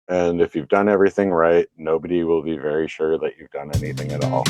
And if you've done everything right, nobody will be very sure that you've done anything at all.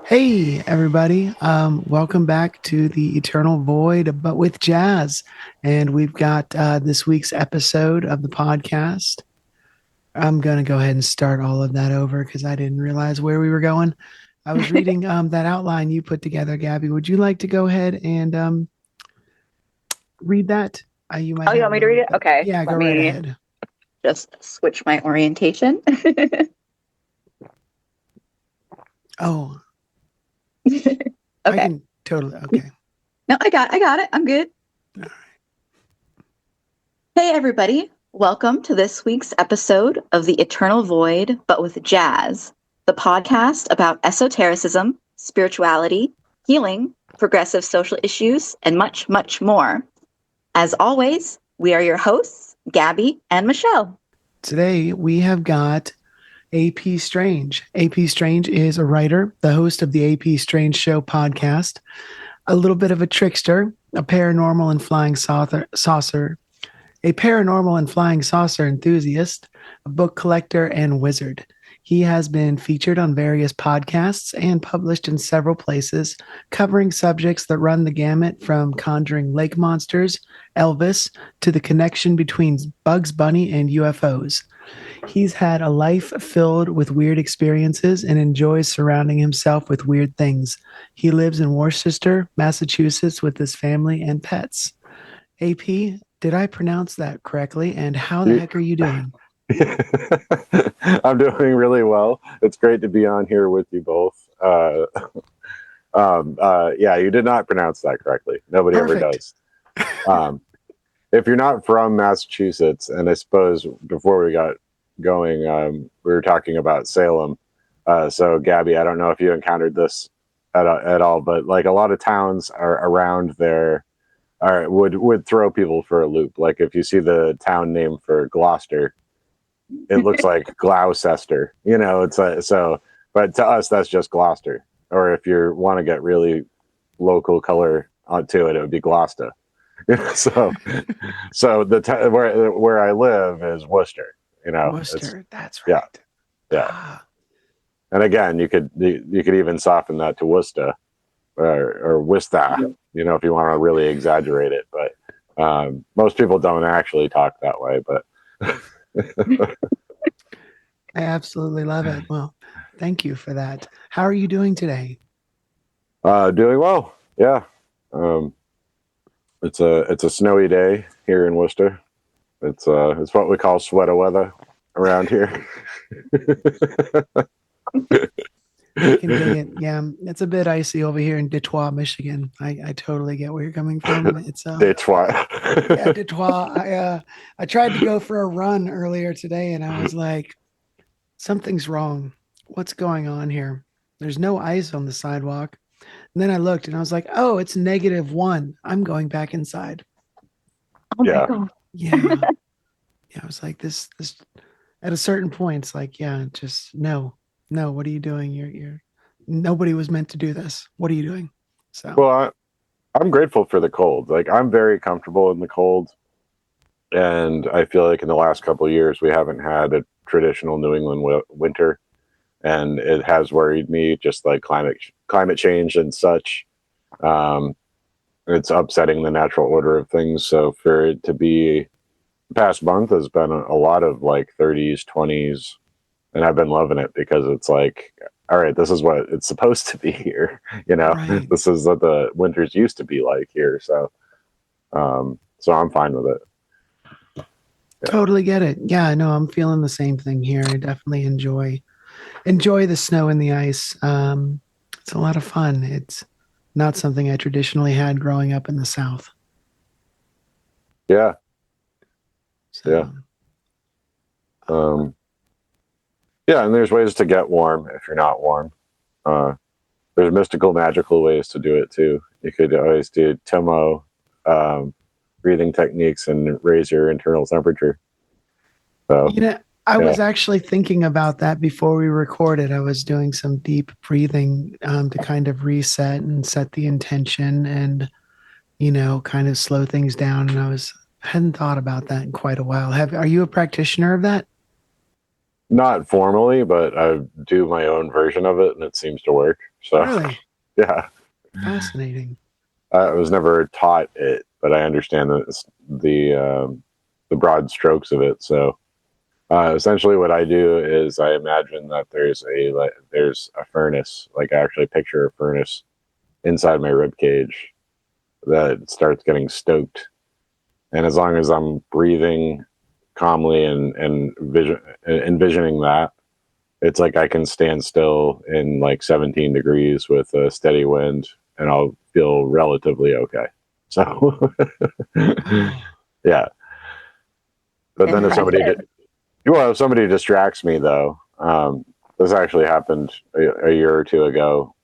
Hey, everybody. Welcome back to the Eternal Void, but with jazz. And we've got this week's episode of the podcast. I'm going to go ahead and start all of that over because I didn't realize where we were going. I was reading that outline you put together, Gabby. Would you like to go ahead and read that? You want me to read it? Okay. Yeah, go right ahead. Just switch my orientation. Oh. Okay. I can totally. Okay. No, I got it. I'm good. All right. Hey, everybody. Welcome to this week's episode of The Eternal Void, but with jazz, the podcast about esotericism, spirituality, healing, progressive social issues, and much, much more. As always, we are your hosts, Gabby and Michelle. Today, we have got AP Strange. AP Strange is a writer, the host of the AP Strange Show podcast, a little bit of a trickster, a paranormal and flying saucer enthusiast, a book collector, and wizard. He has been featured on various podcasts and published in several places, covering subjects that run the gamut from conjuring lake monsters, Elvis, to the connection between Bugs Bunny and UFOs. He's had a life filled with weird experiences and enjoys surrounding himself with weird things. He lives in Worcester, Massachusetts with his family and pets. AP, did I pronounce that correctly? And how the heck are you doing? I'm doing really well. It's great to be on here with you both. Yeah, you did not pronounce that correctly. Nobody Perfect. ever does. If you're not from Massachusetts, and I suppose before we got going, we were talking about Salem. So Gabby, I don't know if you encountered this at all, but like a lot of towns are around there would throw people for a loop. Like if you see the town name for Gloucester, it looks like Gloucester. You know, it's but to us that's just Gloucester. Or if you want to get really local color onto it, it would be Gloucester. so the where I live is Worcester. You know, Worcester. That's right. Yeah. And again, you could even soften that to Worcester or Worcester. You know, if you want to really exaggerate it. But most people don't actually talk that way. But I absolutely love it. Well, thank you for that. How are you doing today? Doing well. Yeah. It's a snowy day here in Worcester. It's what we call sweater weather around here. I can dig it. Yeah, it's a bit icy over here in Detroit, Michigan. I totally get where you're coming from. It's Detroit. Yeah, Detroit. I tried to go for a run earlier today, and I was like, something's wrong. What's going on here? There's no ice on the sidewalk. And then I looked, and I was like, oh, it's -1. I'm going back inside. Oh my God. Yeah. Yeah, I was like, this at a certain point, it's like, yeah, just no, what are you doing? You're nobody was meant to do this. What are you doing? So Well, I'm grateful for the cold. Like I'm very comfortable in the cold, and I feel like in the last couple of years we haven't had a traditional New England winter, and it has worried me. Just like climate change and such, it's upsetting the natural order of things. So for it to be past month has been a lot of like 30s, 20s, and I've been loving it because it's like, all right, this is what it's supposed to be here. You know, Right. This is what the winters used to be like here. So I'm fine with it. Yeah. Totally get it. Yeah, no, I'm feeling the same thing here. I definitely enjoy the snow and the ice. It's a lot of fun. It's not something I traditionally had growing up in the South. Yeah. So, Yeah. Yeah, and there's ways to get warm if you're not warm. There's mystical, magical ways to do it too. You could always do Tomo breathing techniques and raise your internal temperature. So, I was actually thinking about that before we recorded. I was doing some deep breathing to kind of reset and set the intention and, kind of slow things down. And hadn't thought about that in quite a while. Are you a practitioner of that? not formally, but I do my own version of it, and it seems to work. So, Really? Yeah. Fascinating. I was never taught it, but I understand the broad strokes of it. So, essentially, what I do is I imagine that there's a furnace, like I actually picture a furnace inside my rib cage that starts getting stoked, and as long as I'm breathing calmly and envisioning that, it's like I can stand still in like 17 degrees with a steady wind, and I'll feel relatively okay. So, yeah. But then if somebody distracts me, though, this actually happened a year or two ago.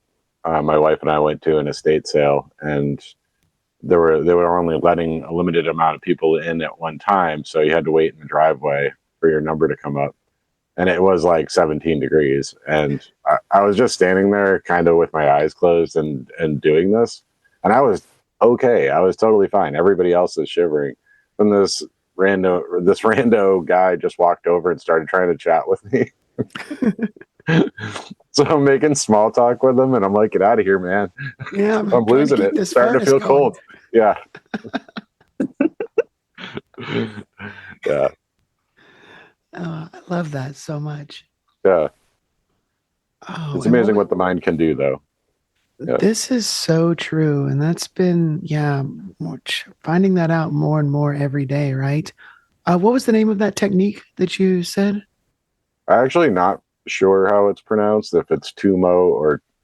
My wife and I went to an estate sale, and they were only letting a limited amount of people in at one time, so you had to wait in the driveway for your number to come up. And it was like 17 degrees, and I was just standing there, kind of with my eyes closed and doing this, and I was okay. I was totally fine. Everybody else is shivering. And this rando guy just walked over and started trying to chat with me. So I'm making small talk with him, and I'm like, "Get out of here, man! Yeah, I'm losing it. It's starting to feel cold." Yeah. Yeah. Oh, I love that so much. Yeah. Oh, it's amazing what the mind can do, though. Yeah. This is so true. And that's been, finding that out more and more every day, right? What was the name of that technique that you said? I'm actually not sure how it's pronounced, if it's Tumo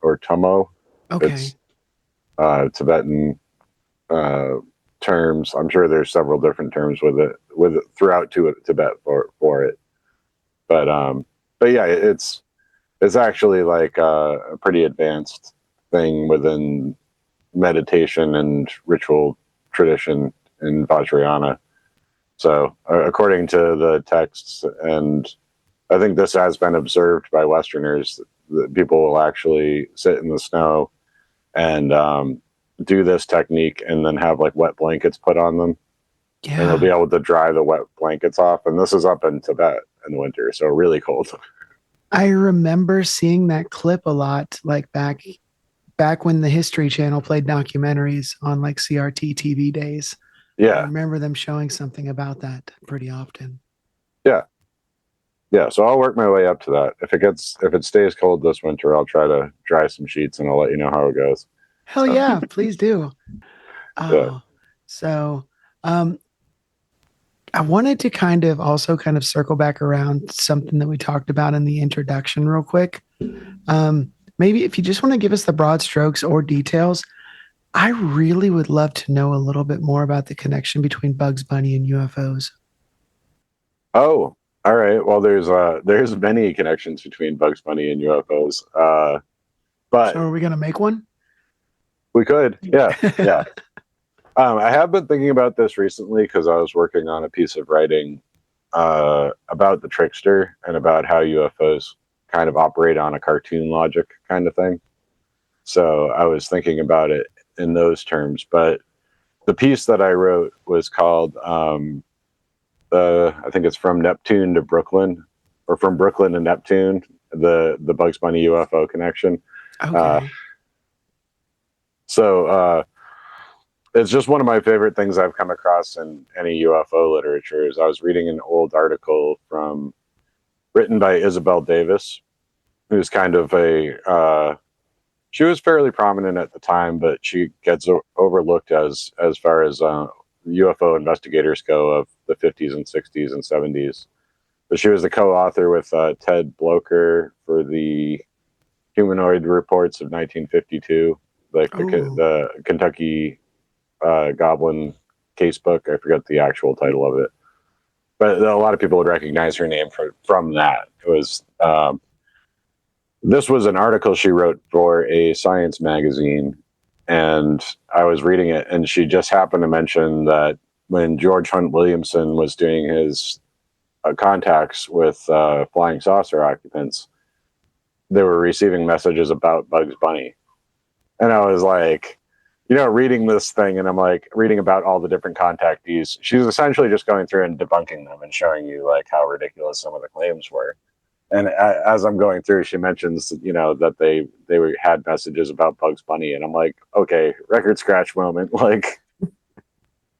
or Tumo. Okay. It's Tibetan terms. I'm sure there's several different terms with it throughout Tibet for it. But yeah, it's actually like a pretty advanced thing within meditation and ritual tradition in Vajrayana. So according to the texts, and I think this has been observed by Westerners, that people will actually sit in the snow and do this technique and then have like wet blankets put on them. Yeah. And they'll be able to dry the wet blankets off. And this is up in Tibet in the winter, so really cold. I remember seeing that clip a lot, like back when the History Channel played documentaries on like CRT TV days. Yeah. I remember them showing something about that pretty often. Yeah. Yeah. So I'll work my way up to that. If it stays cold this winter, I'll try to dry some sheets, and I'll let you know how it goes. Hell yeah, please do. Yeah. So I wanted to kind of circle back around something that we talked about in the introduction real quick. Maybe if you just want to give us the broad strokes or details, I really would love to know a little bit more about the connection between Bugs Bunny and UFOs. Oh, all right. Well, there's many connections between Bugs Bunny and UFOs. But so are we going to make one? We could. Yeah. Yeah. I have been thinking about this recently because I was working on a piece of writing about the Trickster and about how UFOs kind of operate on a cartoon logic kind of thing. So I was thinking about it in those terms. But the piece that I wrote was called, I think it's From Neptune to Brooklyn, or From Brooklyn to Neptune, the Bugs Bunny UFO connection. Okay. So it's just one of my favorite things I've come across in any UFO literature. Is I was reading an old article written by Isabel Davis, who's kind of she was fairly prominent at the time, but she gets overlooked as far as UFO investigators go of the 50s and 60s and 70s. But she was the co-author with Ted Blocher for the Humanoid Reports of 1952, like the Kentucky Goblin casebook. I forget the actual title of it, but a lot of people would recognize her name from that. It was this was an article she wrote for a science magazine, and I was reading it, and she just happened to mention that when George Hunt Williamson was doing his contacts with flying saucer occupants, they were receiving messages about Bugs Bunny. And I was like, reading this thing, and I'm like reading about all the different contactees. She's essentially just going through and debunking them and showing you like how ridiculous some of the claims were. And as I'm going through, she mentions, that they had messages about Bugs Bunny, and I'm like, okay, record scratch moment. Like,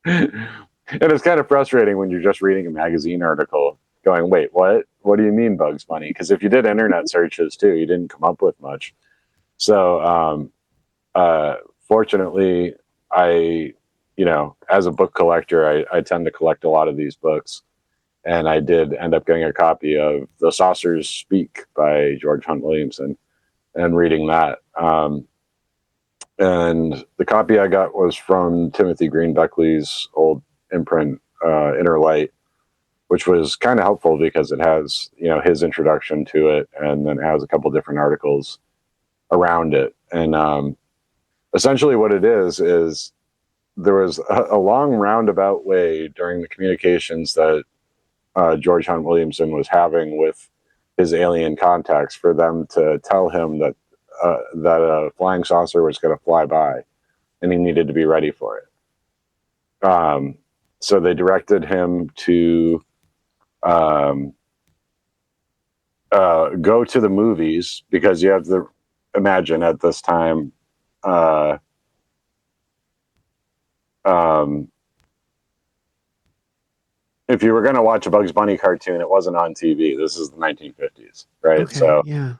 and it's kind of frustrating when you're just reading a magazine article, going, wait, what? What do you mean Bugs Bunny? Because if you did internet searches too, you didn't come up with much. So, fortunately, I, as a book collector, I tend to collect a lot of these books. And I did end up getting a copy of The Saucers Speak by George Hunt Williamson and reading that. And the copy I got was from Timothy Green Beckley's old imprint, Inner Light, which was kind of helpful because it has, his introduction to it, and then it has a couple different articles around it. And essentially what it is there was a long roundabout way during the communications that George Hunt Williamson was having with his alien contacts for them to tell him that a flying saucer was going to fly by, and he needed to be ready for it. So they directed him to go to the movies, because you have to imagine at this time, if you were going to watch a Bugs Bunny cartoon, it wasn't on TV. This is the 1950s, right? Okay, so yeah,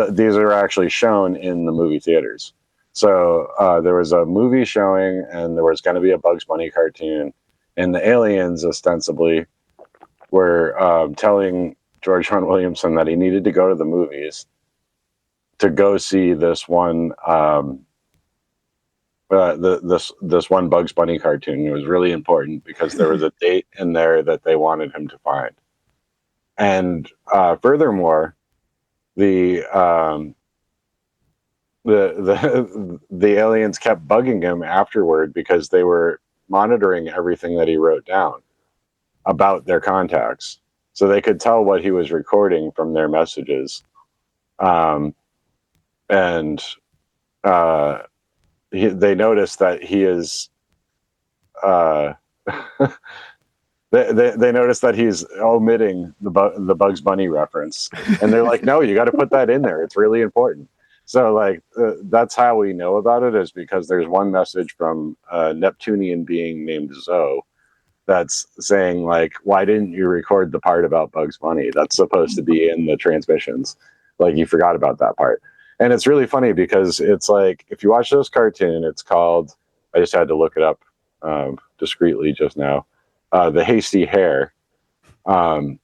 these are actually shown in the movie theaters. So there was a movie showing, and there was going to be a Bugs Bunny cartoon, and the aliens ostensibly were telling George Hunt Williamson that he needed to go to the movies to go see this one this one Bugs Bunny cartoon. It was really important because there was a date in there that they wanted him to find. And furthermore, the aliens kept bugging him afterward because they were monitoring everything that he wrote down about their contacts, so they could tell what he was recording from their messages. And they noticed that he is they noticed that he's omitting the Bugs Bunny reference, and they're like, no, you got to put that in there, it's really important. So like that's how we know about it, is because there's one message from a Neptunian being named Zoe that's saying, like, why didn't you record the part about Bugs Bunny? That's supposed to be in the transmissions. Like, you forgot about that part. And it's really funny because it's like, if you watch this cartoon, it's called, I just had to look it up discreetly just now, The Hasty Hare. In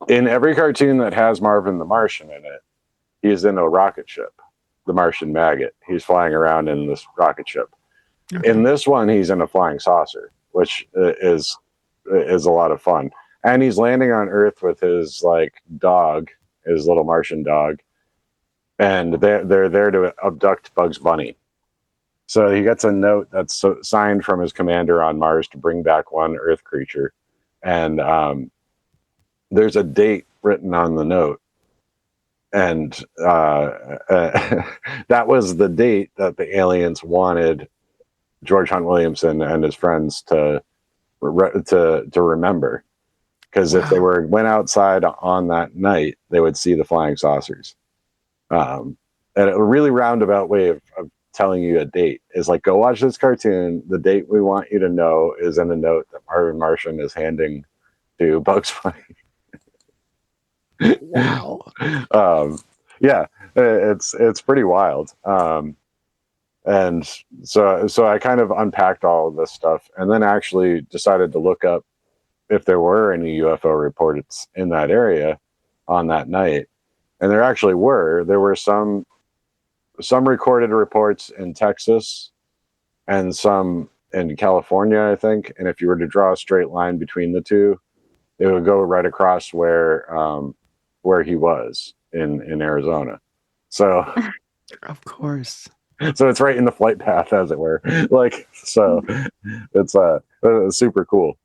every cartoon that has Marvin the Martian in it, he's in a rocket ship, the Martian Maggot. He's flying around in this rocket ship. okay. In this one, he's in a flying saucer, which is a lot of fun. And he's landing on Earth with his dog, his little Martian dog, and they're there to abduct Bugs Bunny. So he gets a note that's signed from his commander on Mars to bring back one Earth creature, and there's a date written on the note, and that was the date that the aliens wanted George Hunt Williamson and his friends to remember, because if they went outside on that night, they would see the flying saucers. And a really roundabout way of telling you a date is like, go watch this cartoon. The date we want you to know is in a note that Marvin Martian is handing to Bugs Bunny. Wow. Yeah, it's pretty wild. And so I kind of unpacked all of this stuff, and then actually decided to look up if there were any UFO reports in that area on that night. And there actually were. There were some recorded reports in Texas and some in California, I think. And if you were to draw a straight line between the two, it would go right across where he was in Arizona. So Of course. So it's right in the flight path, as it were. Like, so it's super cool.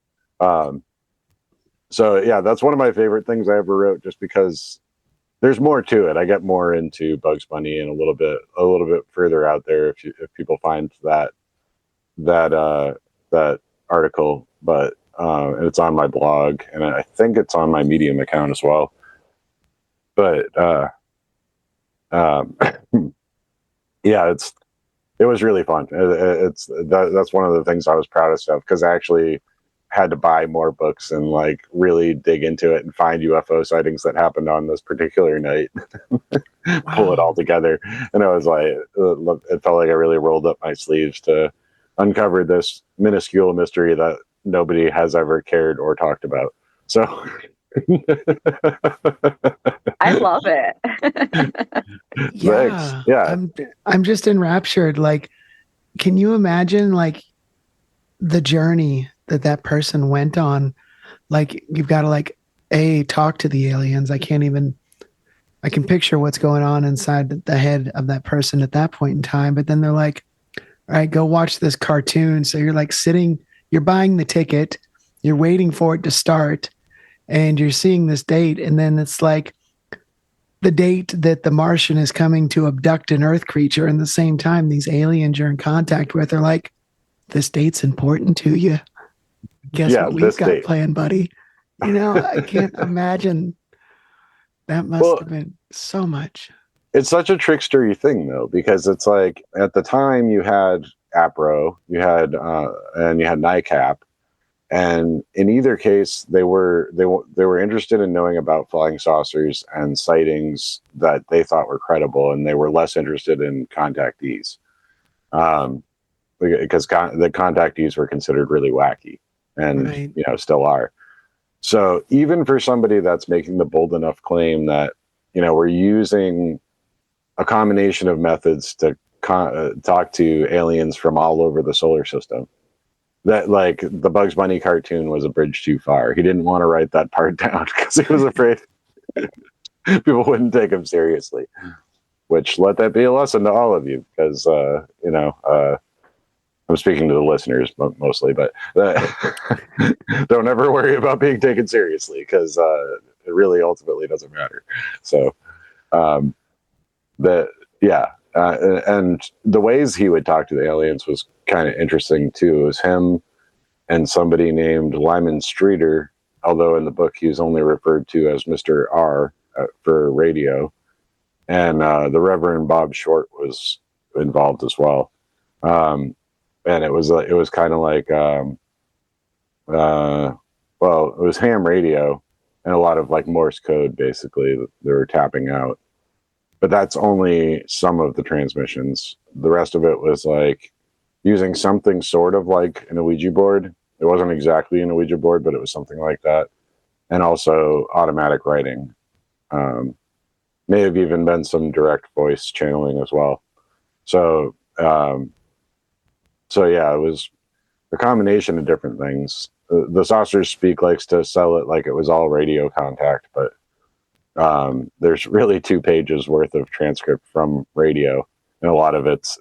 So yeah, that's one of my favorite things I ever wrote, just because there's more to it. I get more into Bugs Bunny and a little bit further out there if people find that article, but it's on my blog, and I think it's on my Medium account as well. But um, yeah, it was really fun. That's one of the things I was proudest of, because I actually had to buy more books and like really dig into it and find UFO sightings that happened on this particular night. Pull it all together, and I was like, it felt like I really rolled up my sleeves to uncover this minuscule mystery that nobody has ever cared or talked about. So I love it. Thanks. Yeah. I'm just enraptured. Like, can you imagine like the journey that person went on? Like, you've got to like talk to the aliens. I can picture what's going on inside the head of that person at that point in time. But then they're like, all right, go watch this cartoon. So you're like you're buying the ticket, you're waiting for it to start, and you're seeing this date. And then it's like the date that the Martian is coming to abduct an Earth creature. And the same time, these aliens you're in contact with are like, this date's important to you. Guess what we've got planned, buddy? You know, I can't imagine. That must have been so much. It's such a trickstery thing, though, because it's like at the time you had APRO, you had NICAP, and in either case they were interested in knowing about flying saucers and sightings that they thought were credible, and they were less interested in contactees, because the contactees were considered really wacky, and right. Still are. So even for somebody that's making the bold enough claim that we're using a combination of methods to talk to aliens from all over the solar system, that like the Bugs Bunny cartoon was a bridge too far. He didn't want to write that part down because he was afraid people wouldn't take him seriously. Which, let that be a lesson to all of you, because I'm speaking to the listeners mostly, but don't ever worry about being taken seriously, because it really ultimately doesn't matter. So and the ways he would talk to the aliens was kind of interesting too. It was him and somebody named Lyman Streeter, although in the book he was only referred to as Mr. R for radio, and the Reverend Bob Short was involved as well. And it was kind of like it was ham radio and a lot of like Morse code, basically, that they were tapping out. But that's only some of the transmissions. The rest of it was like using something sort of like an Ouija board. It wasn't exactly an Ouija board, but it was something like that. And also automatic writing. May have even been some direct voice channeling as well. So yeah, it was a combination of different things. The Saucers Speak likes to sell it like it was all radio contact, but there's really 2 pages worth of transcript from radio, and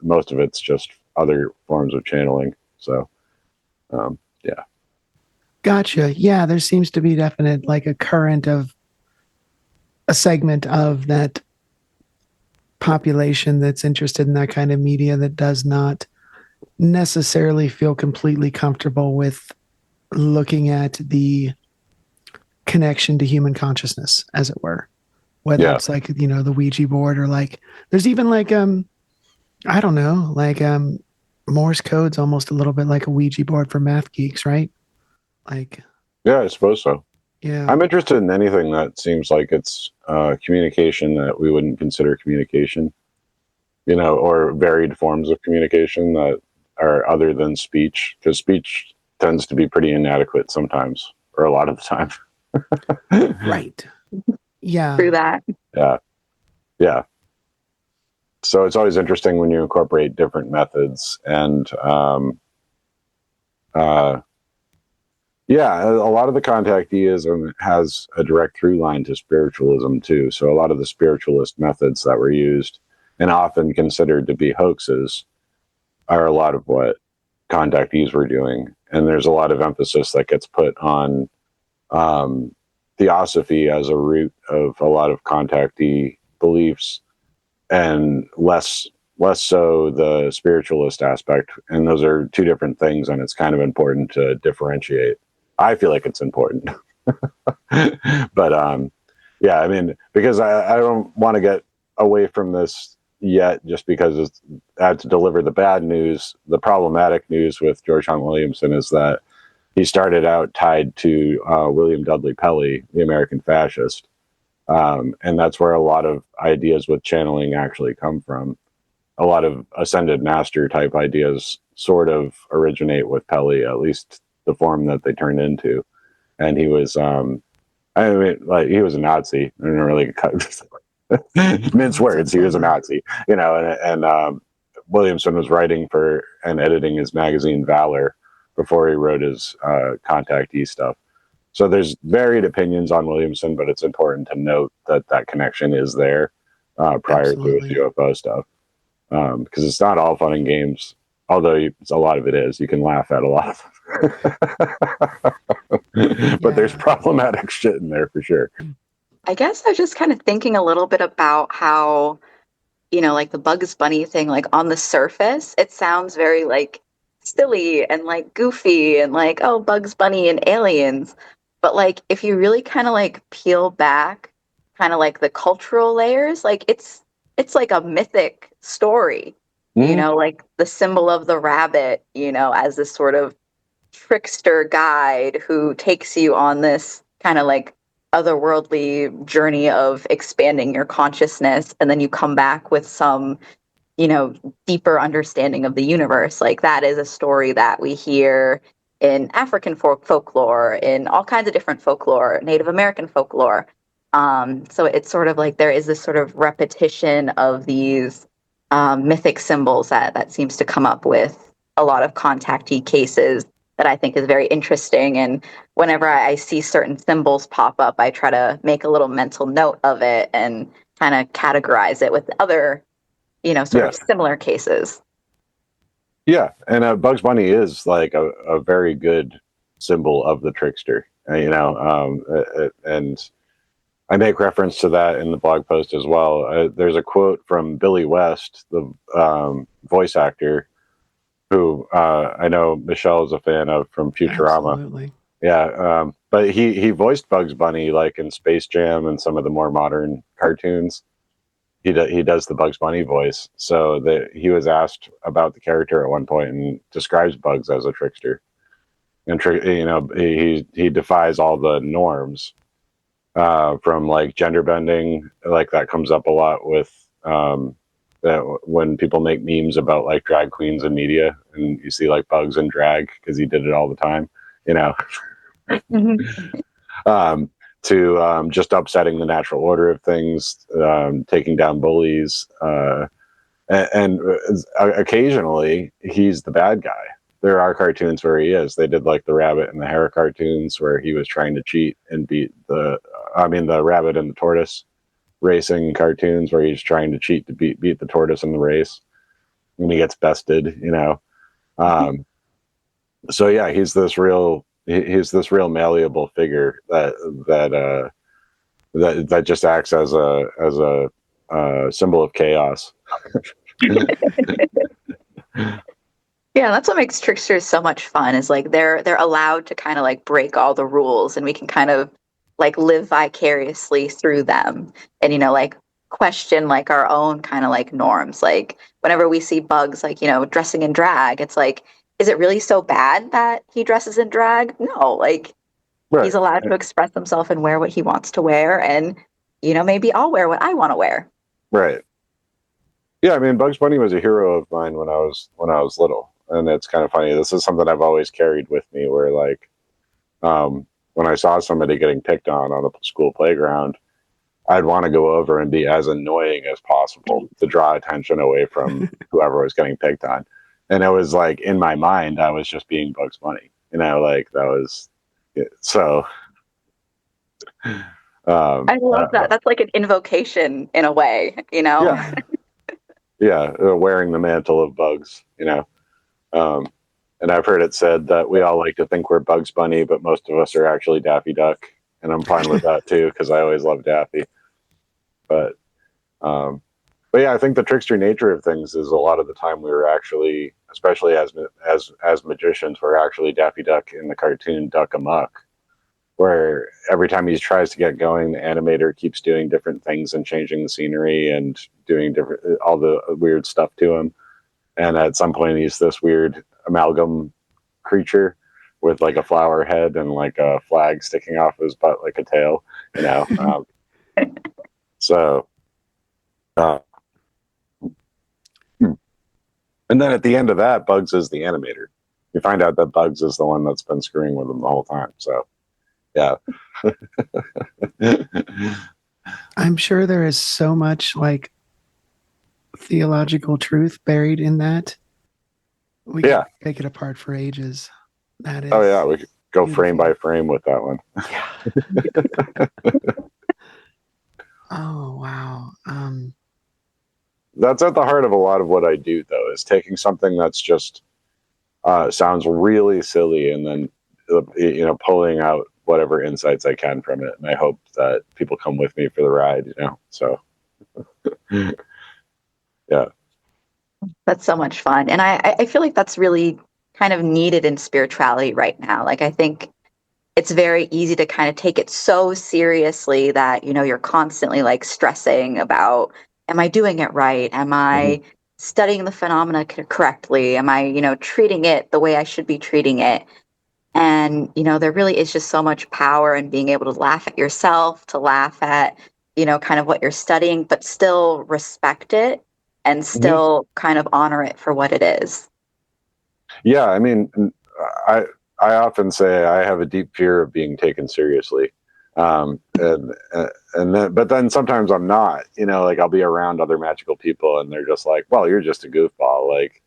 most of it's just other forms of channeling. So yeah. Gotcha. Yeah, there seems to be definite like a current of a segment of that population that's interested in that kind of media that does not necessarily feel completely comfortable with looking at the connection to human consciousness, as it were, whether it's like the Ouija board, or like there's even like I don't know, like Morse code's almost a little bit like a Ouija board for math geeks, right? Like, yeah, I suppose so. Yeah, I'm interested in anything that seems like it's communication that we wouldn't consider communication, or varied forms of communication that are other than speech, because speech tends to be pretty inadequate sometimes, or a lot of the time. Right. Yeah. Through that. Yeah. So it's always interesting when you incorporate different methods, and a lot of the contacteeism has a direct through line to spiritualism too. So a lot of the spiritualist methods that were used and often considered to be hoaxes are a lot of what contactees were doing. And there's a lot of emphasis that gets put on theosophy as a root of a lot of contactee beliefs, and less so the spiritualist aspect. And those are two different things, and it's kind of important to differentiate. I feel like it's important. But yeah, I mean, because I don't want to get away from this yet, just because I had to deliver the bad news. The problematic news with George Hunt Williamson is that he started out tied to William Dudley Pelley, the American fascist. And that's where a lot of ideas with channeling actually come from. A lot of ascended master type ideas sort of originate with Pelley, at least the form that they turned into. And he was, I mean, like, he was a Nazi. I don't really mince words. He was a Nazi, you know, and Williamson was writing for and editing his magazine Valor before he wrote his contactee stuff. So there's varied opinions on Williamson, but it's important to note that that connection is there prior to his UFO stuff, because it's not all fun and games. Although a lot of it is, you can laugh at a lot of it. But there's problematic shit in there for sure. I guess I was just kind of thinking a little bit about how, you know, like the Bugs Bunny thing, like on the surface, it sounds very like silly and like goofy and like, oh, Bugs Bunny and aliens. But like, if you really kind of like peel back kind of like the cultural layers, like it's like a mythic story. You know, like the symbol of the rabbit, you know, as this sort of trickster guide who takes you on this kind of like otherworldly journey of expanding your consciousness. And then you come back with some, you know, deeper understanding of the universe. Like that is a story that we hear in African folklore, in all kinds of different folklore, Native American folklore. So it's sort of like there is this sort of repetition of these mythic symbols that seems to come up with a lot of contactee cases that I think is very interesting. And whenever I see certain symbols pop up, I try to make a little mental note of it and kind of categorize it with other, you know, sort of similar cases. Yeah, and Bugs Bunny is like a very good symbol of the trickster, you know, and I make reference to that in the blog post as well. There's a quote from Billy West, the voice actor, who I know Michelle is a fan of from Futurama. Absolutely. Yeah, but he voiced Bugs Bunny like in Space Jam and some of the more modern cartoons. He does the Bugs Bunny voice. So he was asked about the character at one point and describes Bugs as a trickster. And you know, he defies all the norms. From like gender bending, like that comes up a lot with that when people make memes about like drag queens in media, and you see like Bugs in drag because he did it all the time, you know. To just upsetting the natural order of things, taking down bullies, and occasionally he's the bad guy. There are cartoons where he is. They did like the Rabbit and the Hare cartoons where he was trying to cheat and beat the Rabbit and the Tortoise racing cartoons where he's trying to cheat to beat the tortoise in the race, and he gets bested, you know. So yeah, he's this real malleable figure that just acts as a symbol of chaos. Yeah, that's what makes Tricksters so much fun, is like they're allowed to kind of like break all the rules, and we can kind of like live vicariously through them, and, you know, like question like our own kind of like norms. Like whenever we see Bugs, like, you know, dressing in drag, it's like, is it really so bad that he dresses in drag? No, like he's allowed to express himself and wear what he wants to wear, and, you know, maybe I'll wear what I want to wear. Right. Yeah, I mean, Bugs Bunny was a hero of mine when I was little. And it's kind of funny. This is something I've always carried with me, where like when I saw somebody getting picked on a school playground, I'd want to go over and be as annoying as possible to draw attention away from whoever was getting picked on. And it was like, in my mind, I was just being Bugs Bunny. You know, like that was so. I love that. That's like an invocation in a way, you know? Yeah. wearing the mantle of bugs, and I've heard it said that we all like to think we're Bugs Bunny, but most of us are actually Daffy Duck, and I'm fine with that too because I always love Daffy. But yeah, I think the trickster nature of things is a lot of the time we were actually, especially as magicians, we're actually Daffy Duck in the cartoon Duck Amuck, where every time he tries to get going, the animator keeps doing different things and changing the scenery and doing all the weird stuff to him. And at some point, he's this weird amalgam creature with like a flower head and like a flag sticking off his butt like a tail, So, and then at the end of that, Bugs is the animator. You find out that Bugs is the one that's been screwing with him the whole time. So, yeah. I'm sure there is so much like theological truth buried in that. We can take it apart for ages. That is. Oh yeah, we could go frame by frame with that one. Yeah. Oh wow. That's at the heart of a lot of what I do, though, is taking something that's just sounds really silly and then pulling out whatever insights I can from it, and I hope that people come with me for the ride. So yeah. That's so much fun. And I feel like that's really kind of needed in spirituality right now. Like, I think it's very easy to kind of take it so seriously that, you're constantly like stressing about, am I doing it right? Am I studying the phenomena correctly? Am I, treating it the way I should be treating it? And, there really is just so much power in being able to laugh at yourself, to laugh at, kind of what you're studying, but still respect it and still kind of honor it for what it is. Yeah, I mean, I often say I have a deep fear of being taken seriously, and then, but then sometimes I'm not. Like I'll be around other magical people, and they're just like, "Well, you're just a goofball." Like,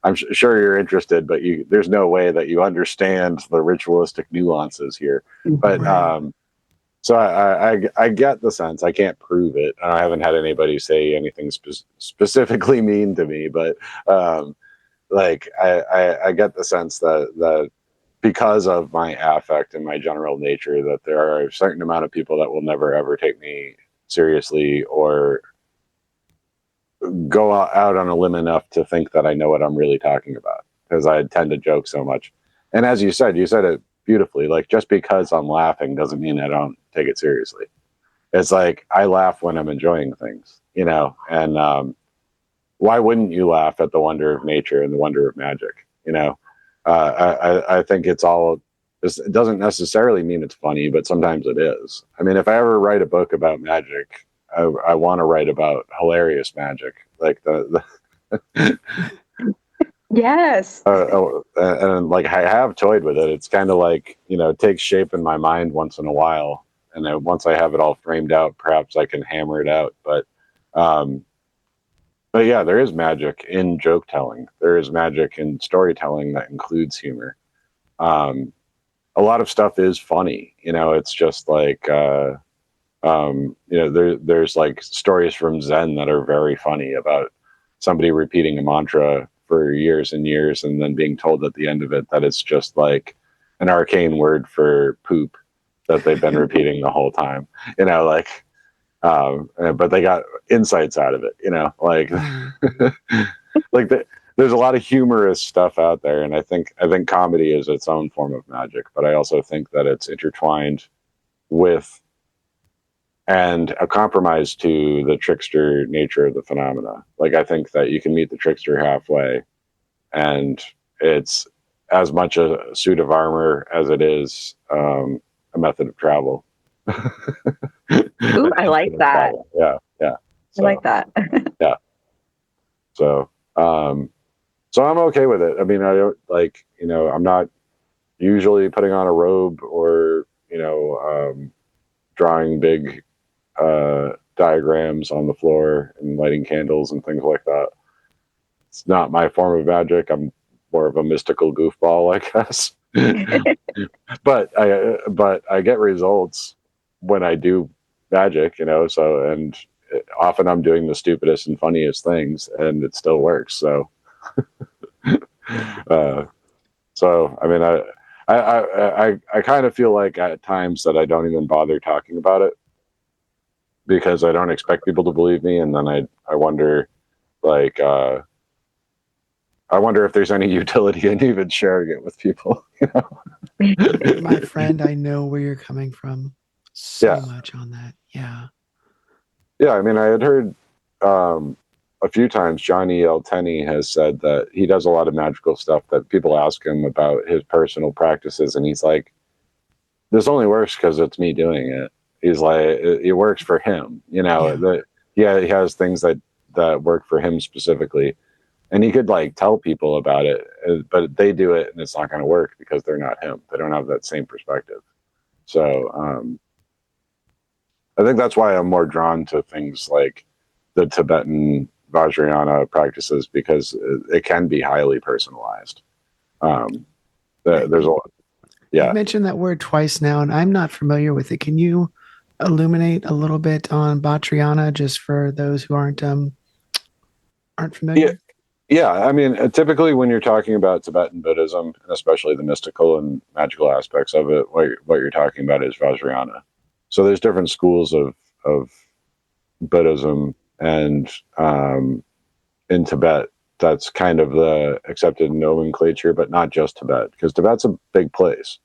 I'm sure you're interested, but there's no way that you understand the ritualistic nuances here. But so I get the sense. I can't prove it. I haven't had anybody say anything specifically mean to me, but like I get the sense that because of my affect and my general nature, that there are a certain amount of people that will never ever take me seriously or go out on a limb enough to think that I know what I'm really talking about, because I tend to joke so much. And as you said it beautifully. Like, just because I'm laughing doesn't mean I don't take it seriously. It's like I laugh when I'm enjoying things, and why wouldn't you laugh at the wonder of nature and the wonder of magic? I think it doesn't necessarily mean it's funny, but sometimes it is. I mean, if I ever write a book about magic, I want to write about hilarious magic, like the yes. And like I have toyed with it. It's kind of like, it takes shape in my mind once in a while, and then once I have it all framed out, perhaps I can hammer it out. But yeah, there is magic in joke telling. There is magic in storytelling that includes humor. A lot of stuff is funny. It's just like there's like stories from Zen that are very funny about somebody repeating a mantra for years and years and then being told at the end of it that it's just like an arcane word for poop that they've been repeating the whole time. But they got insights out of it, like like there's a lot of humorous stuff out there, and I think comedy is its own form of magic, but I also think that it's intertwined with and a compromise to the trickster nature of the phenomena. Like, I think that you can meet the trickster halfway, and it's as much a suit of armor as it is a method of travel. Ooh, I like that. Yeah. So, I like that. Yeah. So I'm okay with it. I mean, I don't I'm not usually putting on a robe or, drawing big diagrams on the floor and lighting candles and things like that. It's not my form of magic. I'm more of a mystical goofball, I guess. but I get results when I do magic, so, and often I'm doing the stupidest and funniest things, and it still works. So, uh, so I mean, I kind of feel like at times that I don't even bother talking about it because I don't expect people to believe me, and then I wonder, like, I wonder if there's any utility in even sharing it with people. You know? My friend, I know where you're coming from so Yeah. much on that. Yeah. Yeah, I mean, I had heard a few times Johnny L. Tenney has said that he does a lot of magical stuff that people ask him about his personal practices, and he's like, "This only works because it's me doing it." He's like, "It works for him, you know." Yeah. Yeah, he has things that work for him specifically, and he could like tell people about it, but they do it, and it's not going to work because they're not him. They don't have that same perspective. So I think that's why I'm more drawn to things like the Tibetan Vajrayana practices because it can be highly personalized. There's a lot. You've Yeah. mentioned that word twice now, and I'm not familiar with it. Can you illuminate a little bit on Vajrayana just for those who aren't familiar? Yeah. Yeah. I mean, typically when you're talking about Tibetan Buddhism, and especially the mystical and magical aspects of it, what you're talking about is Vajrayana. So there's different schools of Buddhism, and in Tibet, that's kind of the accepted nomenclature, but not just Tibet, because Tibet's a big place.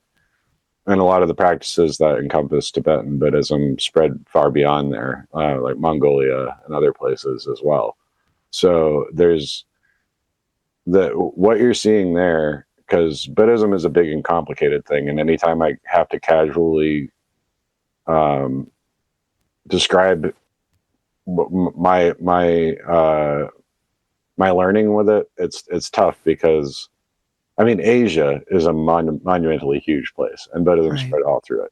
And a lot of the practices that encompass Tibetan Buddhism spread far beyond there, like Mongolia and other places as well. So there's what you're seeing there, because Buddhism is a big and complicated thing. And anytime I have to casually um, describe my learning with it, it's tough because I mean Asia is a monumentally huge place, and Buddhism Right. spread all through it.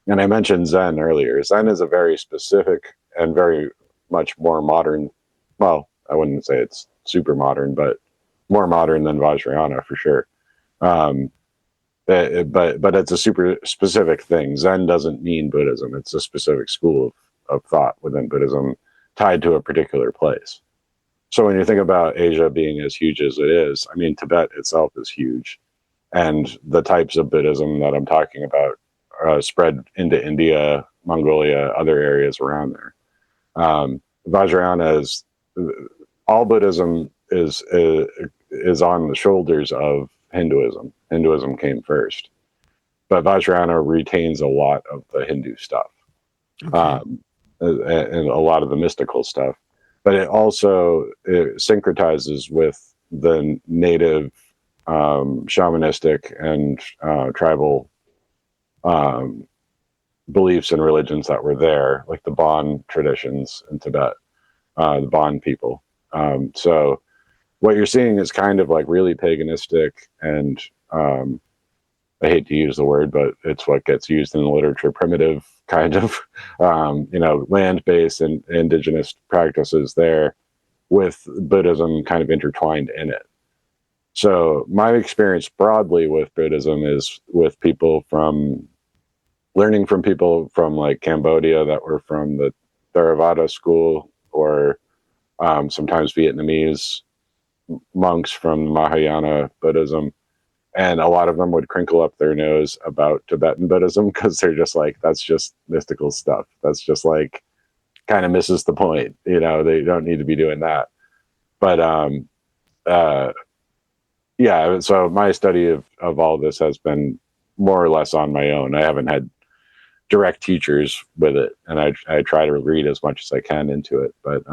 And I mentioned Zen earlier. Zen is a very specific and very much more modern. Well, I wouldn't say it's super modern, but more modern than Vajrayana for sure. Um, but it's a super specific thing. Zen doesn't mean Buddhism. It's a specific school of thought within Buddhism tied to a particular place. So when you think about Asia being as huge as it is, I mean, Tibet itself is huge. And the types of Buddhism that I'm talking about spread into India, Mongolia, other areas around there. Vajrayana is all Buddhism is on the shoulders of Hinduism. Hinduism came first, but Vajrayana retains a lot of the Hindu stuff, Okay. and a lot of the mystical stuff. But it syncretizes with the native shamanistic and tribal beliefs and religions that were there, like the Bon traditions in Tibet, the Bon people. So what you're seeing is kind of like really paganistic and I hate to use the word, but it's what gets used in the literature, primitive kind of, land-based and indigenous practices there with Buddhism kind of intertwined in it. So my experience broadly with Buddhism is with people learning from people from like Cambodia that were from the Theravada school, or sometimes Vietnamese monks from Mahayana Buddhism. And a lot of them would crinkle up their nose about Tibetan Buddhism because they're just like, that's just mystical stuff. That's just like kind of misses the point. They don't need to be doing that. But yeah, so my study of all this has been more or less on my own. I haven't had direct teachers with it, and I try to read as much as I can into it. But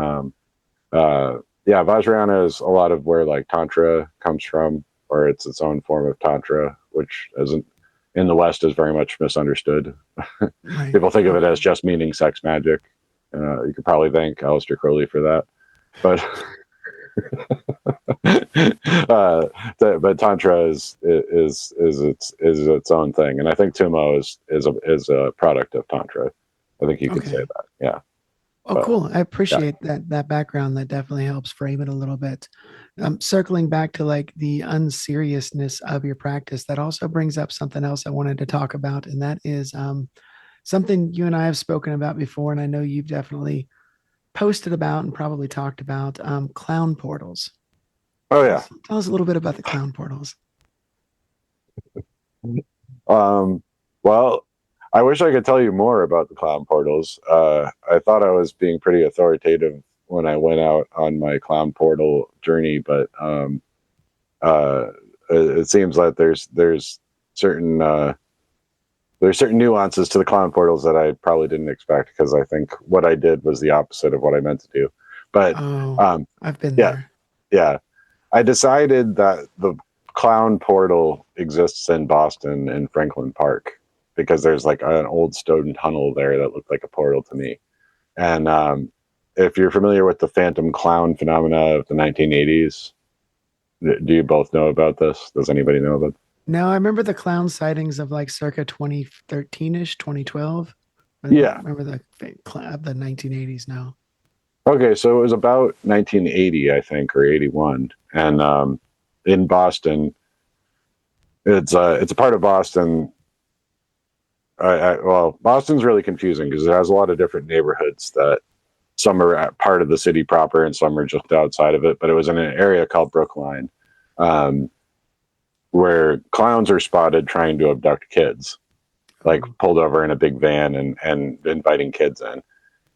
yeah, Vajrayana is a lot of where like Tantra comes from, or it's its own form of Tantra, which isn't in the West is very much misunderstood. Right. People think of it as just meaning sex magic. You could probably thank Aleister Crowley for that, but but Tantra is its own thing, and I think Tumo is a product of Tantra. I think you could say that. Yeah. Oh, cool. I appreciate that background. That definitely helps frame it a little bit. Circling back to like the unseriousness of your practice, that also brings up something else I wanted to talk about, and that is something you and I have spoken about before, and I know you've definitely posted about and probably talked about clown portals. Oh yeah. Tell us a little bit about the clown portals. Well, I wish I could tell you more about the clown portals. I thought I was being pretty authoritative when I went out on my clown portal journey, but it seems like there's certain nuances to the clown portals that I probably didn't expect, because I think what I did was the opposite of what I meant to do. But I've been yeah, there. yeah, I decided that the clown portal exists in Boston in Franklin Park, because there's like an old stone tunnel there that looked like a portal to me. And if you're familiar with the phantom clown phenomena of the 1980s, do you both know about this? Does anybody know about it? No, I remember the clown sightings of like circa 2013-ish, 2012. I Yeah. remember the 1980s now. Okay, so it was about 1980, I think, or 81, and in Boston, it's a part of Boston. Well, Boston's really confusing because it has a lot of different neighborhoods that some are at part of the city proper and some are just outside of it. But it was in an area called Brookline, where clowns are spotted trying to abduct kids, like pulled over in a big van and inviting kids in.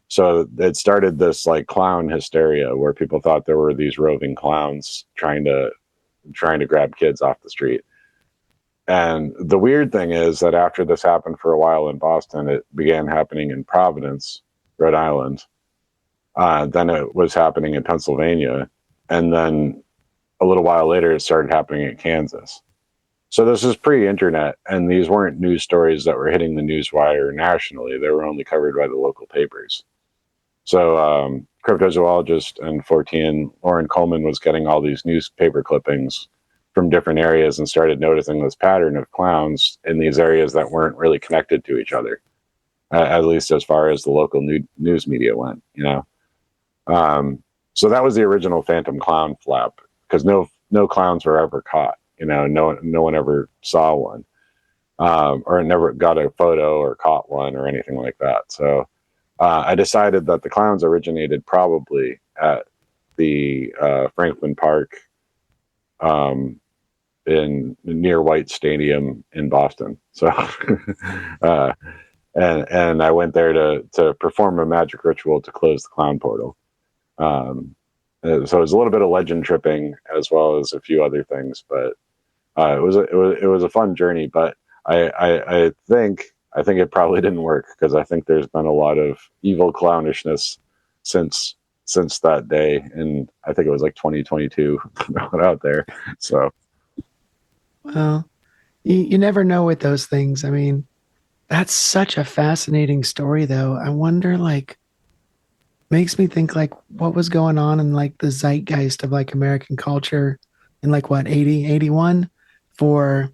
So it started this like clown hysteria where people thought there were these roving clowns trying to grab kids off the street. And the weird thing is that after this happened for a while in Boston, it began happening in Providence, Rhode Island. Then it was happening in Pennsylvania. And then a little while later, it started happening in Kansas. So this is pre-internet, and these weren't news stories that were hitting the newswire nationally. They were only covered by the local papers. So cryptozoologist and Fortean Lauren Coleman was getting all these newspaper clippings from different areas and started noticing this pattern of clowns in these areas that weren't really connected to each other, at least as far as the local news media went, you know. So that was the original Phantom Clown flap, because no clowns were ever caught. You know, no one ever saw one, or never got a photo or caught one or anything like that. So I decided that the clowns originated probably at the Franklin Park, in near White Stadium in Boston. So, and I went there to perform a magic ritual to close the clown portal. So it was a little bit of legend tripping as well as a few other things, but it was a fun journey. But I think it probably didn't work, because I think there's been a lot of evil clownishness since that day, and I think it was like 2022 out there. So. Well, you never know with those things. I mean, that's such a fascinating story, though. I wonder, like, makes me think, like, what was going on in, like, the zeitgeist of, like, American culture in, like, what, 80, 81, for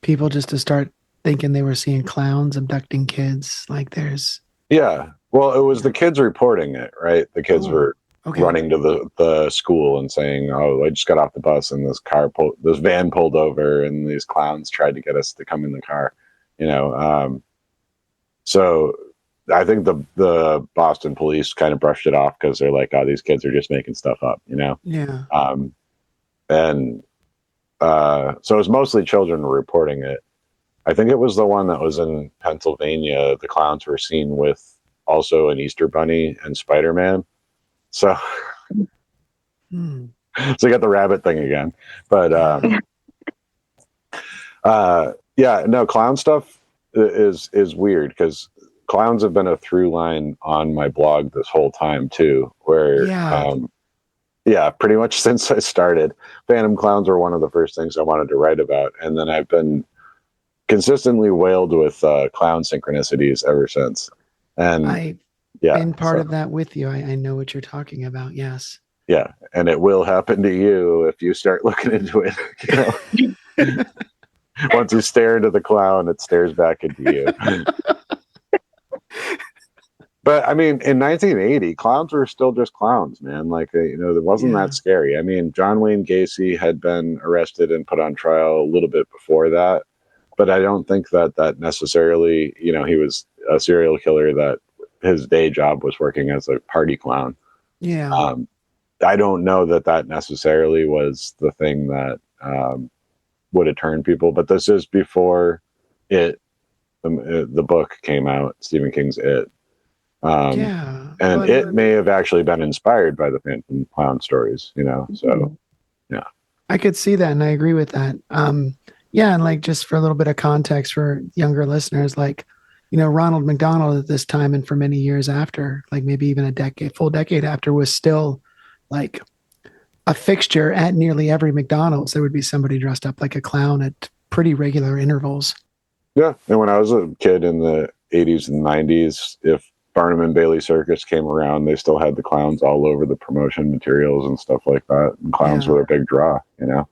people just to start thinking they were seeing clowns abducting kids. Like, there's... Yeah. Well, it was the kids reporting it, right? The kids were running to the school and saying, "Oh, I just got off the bus and this van pulled over and these clowns tried to get us to come in the car," you know. So I think the Boston police kind of brushed it off because they're like, "Oh, these kids are just making stuff up," you know. Yeah. And so it was mostly children reporting it. I think it was the one that was in Pennsylvania. The clowns were seen with also an Easter Bunny and Spider-Man. So, so you got the rabbit thing again. But yeah, no, clown stuff is weird, because clowns have been a through line on my blog this whole time too, where yeah, pretty much since I started, phantom clowns were one of the first things I wanted to write about, and then I've been consistently whaled with clown synchronicities ever since. And I've been part of that with you. I know what you're talking about. Yes. Yeah, and it will happen to you if you start looking into it. You know? Once you stare into the clown, it stares back into you. But I mean, in 1980, clowns were still just clowns, man. Like, you know, it wasn't that scary. I mean, John Wayne Gacy had been arrested and put on trial a little bit before that, but I don't think that necessarily, you know, he was a serial killer that his day job was working as a party clown. Yeah. I don't know that necessarily was the thing that would have turned people, but this is before the book came out, Stephen King's It. Yeah. And Well, it may have actually been inspired by the Phantom Clown stories, so yeah. I could see that, and I agree with that. Yeah, and like just for a little bit of context for younger listeners, like, Ronald McDonald at this time and for many years after, like maybe even full decade after, was still like a fixture at nearly every McDonald's. There would be somebody dressed up like a clown at pretty regular intervals. Yeah, and when I was a kid in the 80s and 90s, if Barnum and Bailey Circus came around, they still had the clowns all over the promotion materials and stuff like that. And clowns Yeah. were a big draw, Yeah.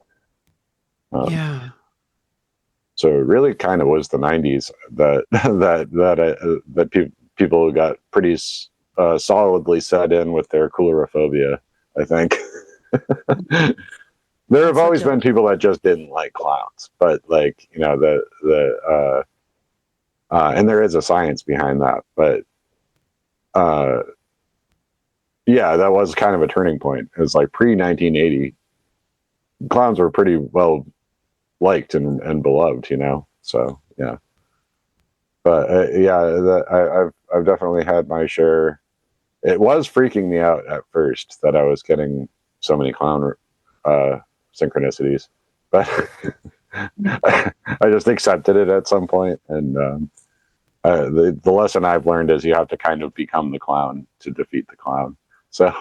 So it really kind of was the 90s that people got pretty solidly set in with their coulrophobia, I think. There have always been people that just didn't like clowns, but like, and there is a science behind that, but yeah, that was kind of a turning point. It was like pre-1980, clowns were pretty well liked and beloved, so yeah. But yeah, I've definitely had my share. It was freaking me out at first that I was getting so many clown synchronicities, but I just accepted it at some point. And the lesson I've learned is you have to kind of become the clown to defeat the clown. So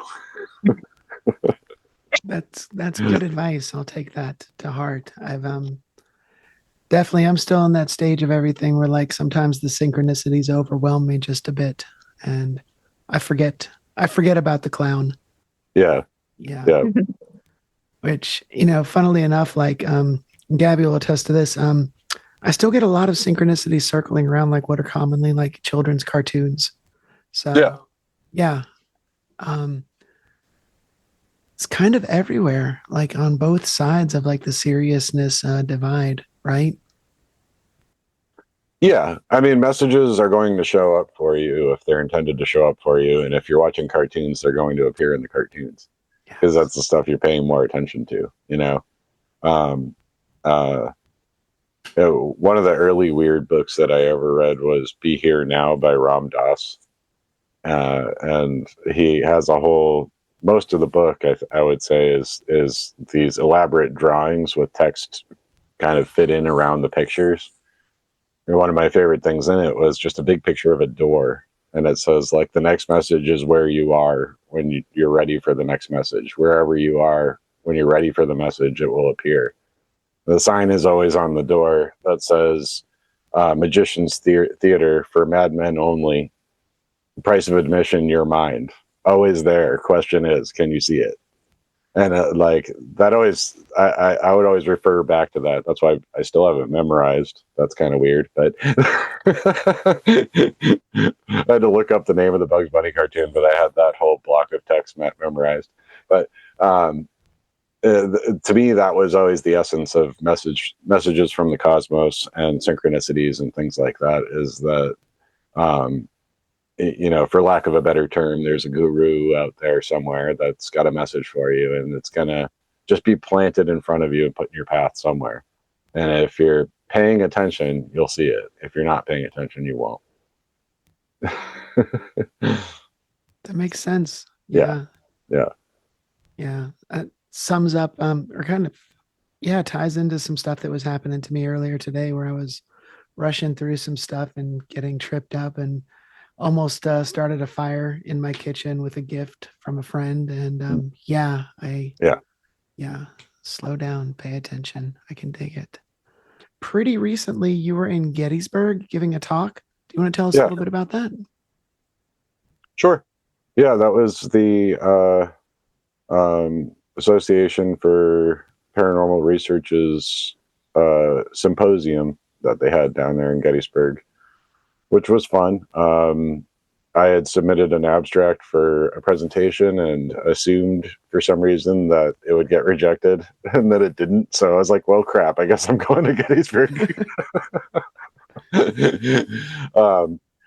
That's good advice. I'll take that to heart. I've definitely, I'm still in that stage of everything where like sometimes the synchronicities overwhelm me just a bit, and I forget about the clown. yeah. Which, funnily enough, like Gabby will attest to this. I still get a lot of synchronicities circling around like what are commonly like children's cartoons. So yeah. It's kind of everywhere, like on both sides of like the seriousness divide, right? Yeah, I mean, messages are going to show up for you if they're intended to show up for you, and if you're watching cartoons, they're going to appear in the cartoons because that's the stuff you're paying more attention to. Um, one of the early weird books that I ever read was "Be Here Now" by Ram Dass, and he has a whole. Most of the book, I would say, is these elaborate drawings with text kind of fit in around the pictures. And one of my favorite things in it was just a big picture of a door, and it says like the next message is where you are when you're ready for the next message. Wherever you are when you're ready for the message, it will appear. The sign is always on the door that says Magician's Theater for madmen only. Price of admission, your mind. Always there. Question is, can you see it? And like that always, I would always refer back to that. That's why I still have it memorized. That's kind of weird, but I had to look up the name of the Bugs Bunny cartoon, but I had that whole block of text memorized. But to me, that was always the essence of messages from the cosmos and synchronicities and things like that. Is that for lack of a better term, there's a guru out there somewhere that's got a message for you, and it's gonna just be planted in front of you and put in your path somewhere. And if you're paying attention, you'll see it. If you're not paying attention, you won't. That makes sense. Yeah. That sums up or kind of ties into some stuff that was happening to me earlier today where I was rushing through some stuff and getting tripped up and almost started a fire in my kitchen with a gift from a friend. And slow down, pay attention. I can dig it. Pretty recently, you were in Gettysburg giving a talk. Do you want to tell us a little bit about that? Sure. Yeah, that was the Association for Paranormal Research's symposium that they had down there in Gettysburg, which was fun. I had submitted an abstract for a presentation and assumed for some reason that it would get rejected and that it didn't. So I was like, well, crap, I guess I'm going to Gettysburg.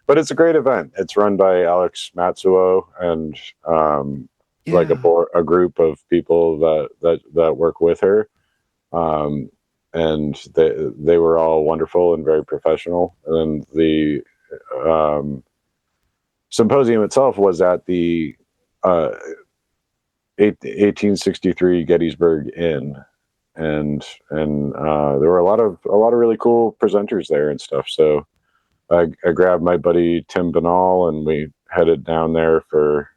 But it's a great event. It's run by Alex Matsuo, and like a group of people that work with her, and they were all wonderful and very professional. And the symposium itself was at the 1863 Gettysburg Inn, and there were a lot of really cool presenters there and stuff. So I grabbed my buddy Tim Banal, and we headed down there for,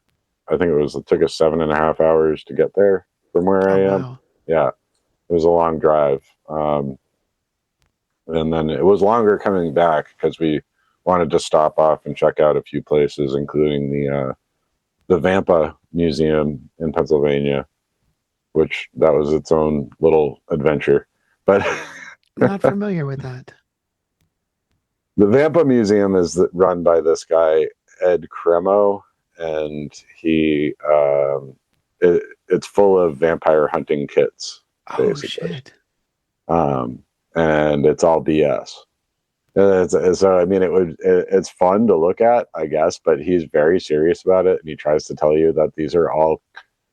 I think it took us 7.5 hours to get there from where I am. Wow. Yeah, it was a long drive. And then it was longer coming back because we wanted to stop off and check out a few places, including the Vampa Museum in Pennsylvania, which that was its own little adventure. But Not familiar with that. the Vampa Museum is run by this guy, Ed Cremo, and it's full of vampire hunting kits, basically. Oh, shit. And it's all BS. So I mean, it's fun to look at, I guess, but he's very serious about it, and he tries to tell you that these are all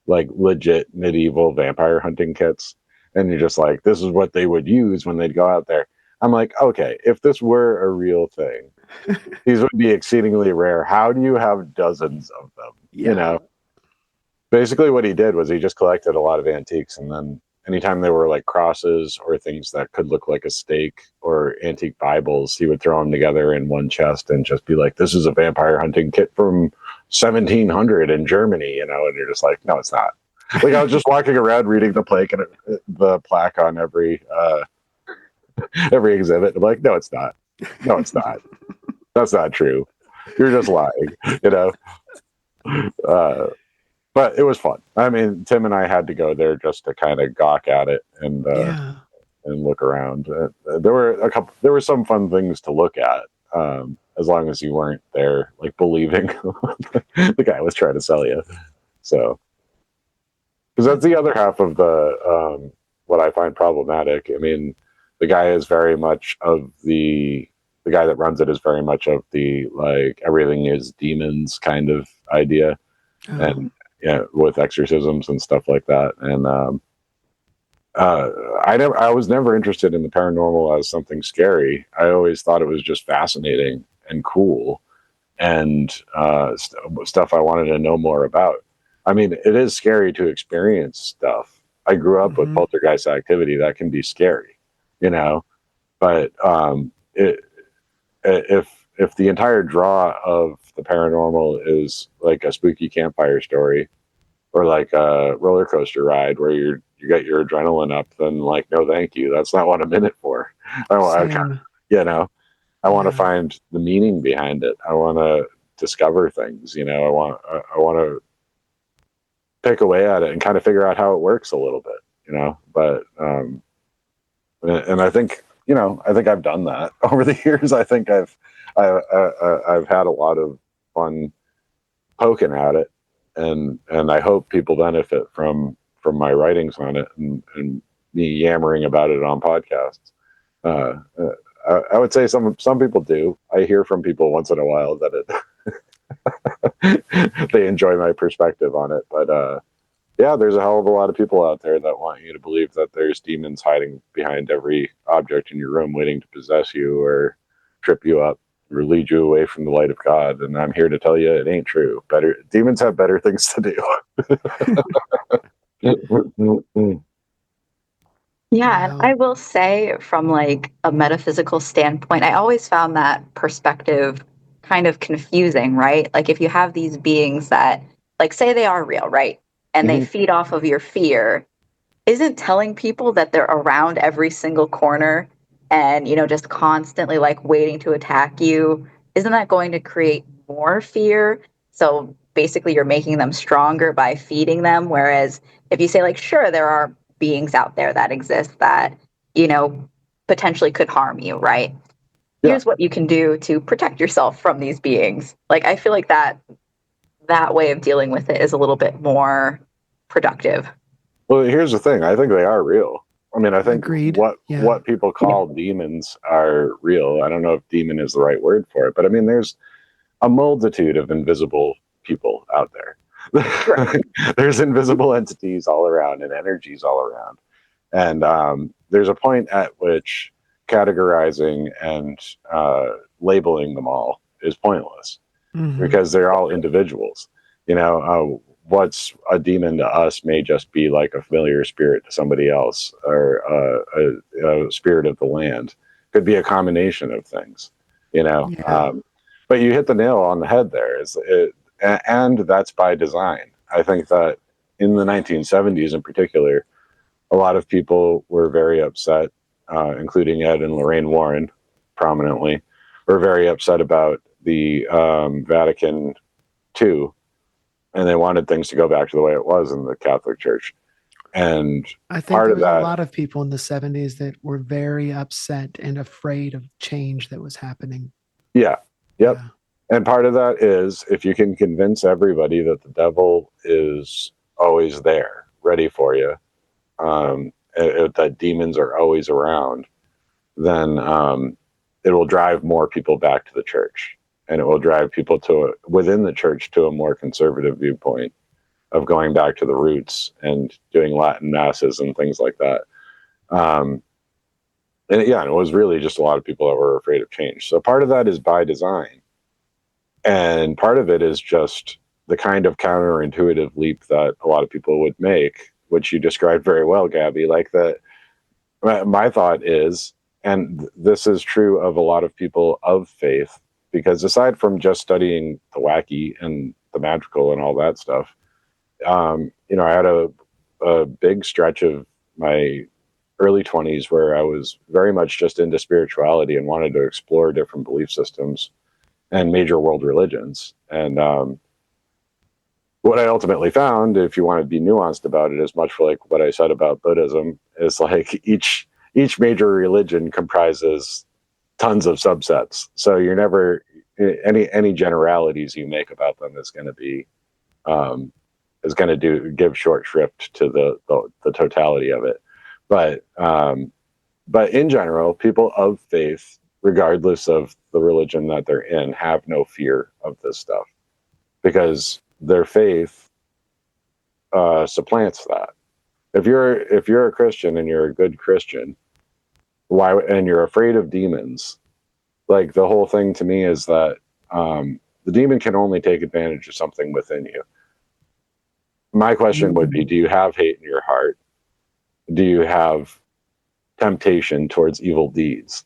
like legit medieval vampire hunting kits, and you're just like, this is what they would use when they'd go out there. I'm like, okay, if this were a real thing, these would be exceedingly rare. How do you have dozens of them? Yeah. You know, basically what he did was he just collected a lot of antiques, and then anytime there were like crosses or things that could look like a stake or antique Bibles, he would throw them together in one chest and just be like, this is a vampire hunting kit from 1700 in Germany, you know, and you're just like, no, it's not. Like, I was just walking around reading the plaque on every exhibit. I'm like, no, it's not. No, it's not. That's not true. You're just lying, you know? But it was fun. I mean, Tim and I had to go there just to kind of gawk at it and look around. There were some fun things to look at, as long as you weren't there, like, believing the guy was trying to sell you. So, because that's the other half of the what I find problematic. I mean, the guy is very much of the guy that runs it is very much of the, like, everything is demons kind of idea, and yeah, with exorcisms and stuff like that. And I was never interested in the paranormal as something scary. I always thought it was just fascinating and cool, and stuff I wanted to know more about. I mean, it is scary to experience stuff. I grew up with poltergeist activity that can be scary, you know, but if the entire draw of the paranormal is like a spooky campfire story or like a roller coaster ride where you get your adrenaline up, then, like, no, thank you. That's not what I'm in it for. I want to find the meaning behind it. I want to discover things, you know. I want to pick away at it and kind of figure out how it works a little bit, you know. But and I think, you know, I think I've done that over the years. I think I've had a lot of fun poking at it, and I hope people benefit from my writings on it and me yammering about it on podcasts. I would say some people do. I hear from people once in a while that they enjoy my perspective on it, but yeah, there's a hell of a lot of people out there that want you to believe that there's demons hiding behind every object in your room waiting to possess you or trip you up or lead you away from the light of God. And I'm here to tell you it ain't true. Demons have better things to do. Yeah, and I will say, from like a metaphysical standpoint, I always found that perspective kind of confusing, right? Like, if you have these beings that, like, say they are real, right? And they feed off of your fear, isn't telling people that they're around every single corner and, you know, just constantly like waiting to attack you, isn't that going to create more fear? So basically you're making them stronger by feeding them. Whereas if you say, like, sure, there are beings out there that exist that, you know, potentially could harm you, right? Here's what you can do to protect yourself from these beings. Like, I feel like that way of dealing with it is a little bit more productive. Well, here's the thing. I think they are real. I mean, I think what people call demons are real. I don't know if demon is the right word for it, but I mean, there's a multitude of invisible people out there. There's invisible entities all around and energies all around. And there's a point at which categorizing and labeling them all is pointless because they're all individuals. What's a demon to us may just be like a familiar spirit to somebody else, or a spirit of the land. Could be a combination of things, Yeah. but you hit the nail on the head there. And that's by design. I think that in the 1970s in particular, a lot of people were very upset, including Ed and Lorraine Warren prominently, were very upset about the Vatican II, and they wanted things to go back to the way it was in the Catholic Church. And I think there was a lot of people in the 70s that were very upset and afraid of change that was happening. Yeah. Yep. Yeah. And part of that is if you can convince everybody that the devil is always there, ready for you, that demons are always around, then it will drive more people back to the church, and it will drive people within the church to a more conservative viewpoint of going back to the roots and doing Latin masses and things like that. And it was really just a lot of people that were afraid of change. So part of that is by design. And part of it is just the kind of counterintuitive leap that a lot of people would make, which you described very well, Gabby. Like that, my thought is, and this is true of a lot of people of faith, because aside from just studying the wacky and the magical and all that stuff, I had a big stretch of my early 20s where I was very much just into spirituality and wanted to explore different belief systems and major world religions. And what I ultimately found, if you want to be nuanced about it, is much like what I said about Buddhism, is like each major religion comprises tons of subsets. So you're never, any generalities you make about them is going to be give short shrift to the totality of it. But in general, people of faith, regardless of the religion that they're in, have no fear of this stuff because their faith supplants that. If you're a Christian and you're a good Christian, and you're afraid of demons, like the whole thing to me is that the demon can only take advantage of something within you. My question would be, do you have hate in your heart? Do you have temptation towards evil deeds?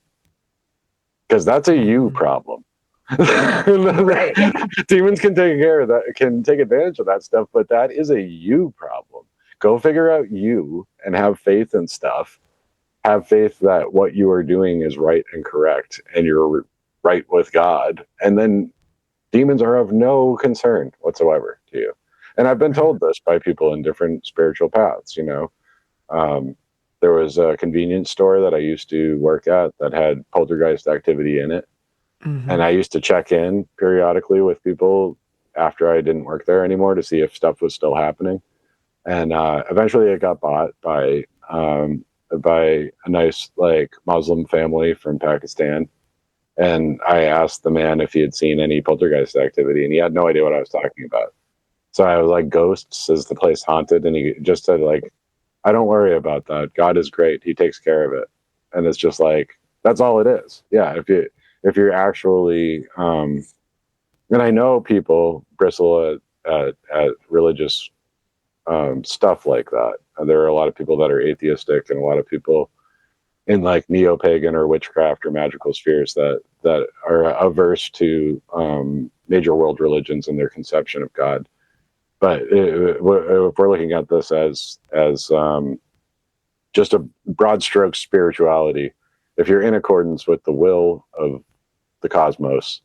Because that's a you problem. Right. Demons can take care of that, can take advantage of that stuff, but that is a you problem. Go figure out you and have faith in stuff. Have faith that what you are doing is right and correct, and you're right with God. And then demons are of no concern whatsoever to you. And I've been told this by people in different spiritual paths. There was a convenience store that I used to work at that had poltergeist activity in it. Mm-hmm. And I used to check in periodically with people after I didn't work there anymore to see if stuff was still happening. And eventually it got bought by a nice Muslim family from Pakistan. And I asked the man if he had seen any poltergeist activity, and he had no idea what I was talking about. So I was like, ghosts, is the place haunted? And he just said, I don't worry about that. God is great. He takes care of it. And it's just that's all it is. Yeah. If you're actually, and I know people bristle at religious stuff like that. There are a lot of people that are atheistic and a lot of people in neo-pagan or witchcraft or magical spheres that are averse to major world religions and their conception of God. But if we're looking at this as just a broad stroke spirituality, if you're in accordance with the will of the cosmos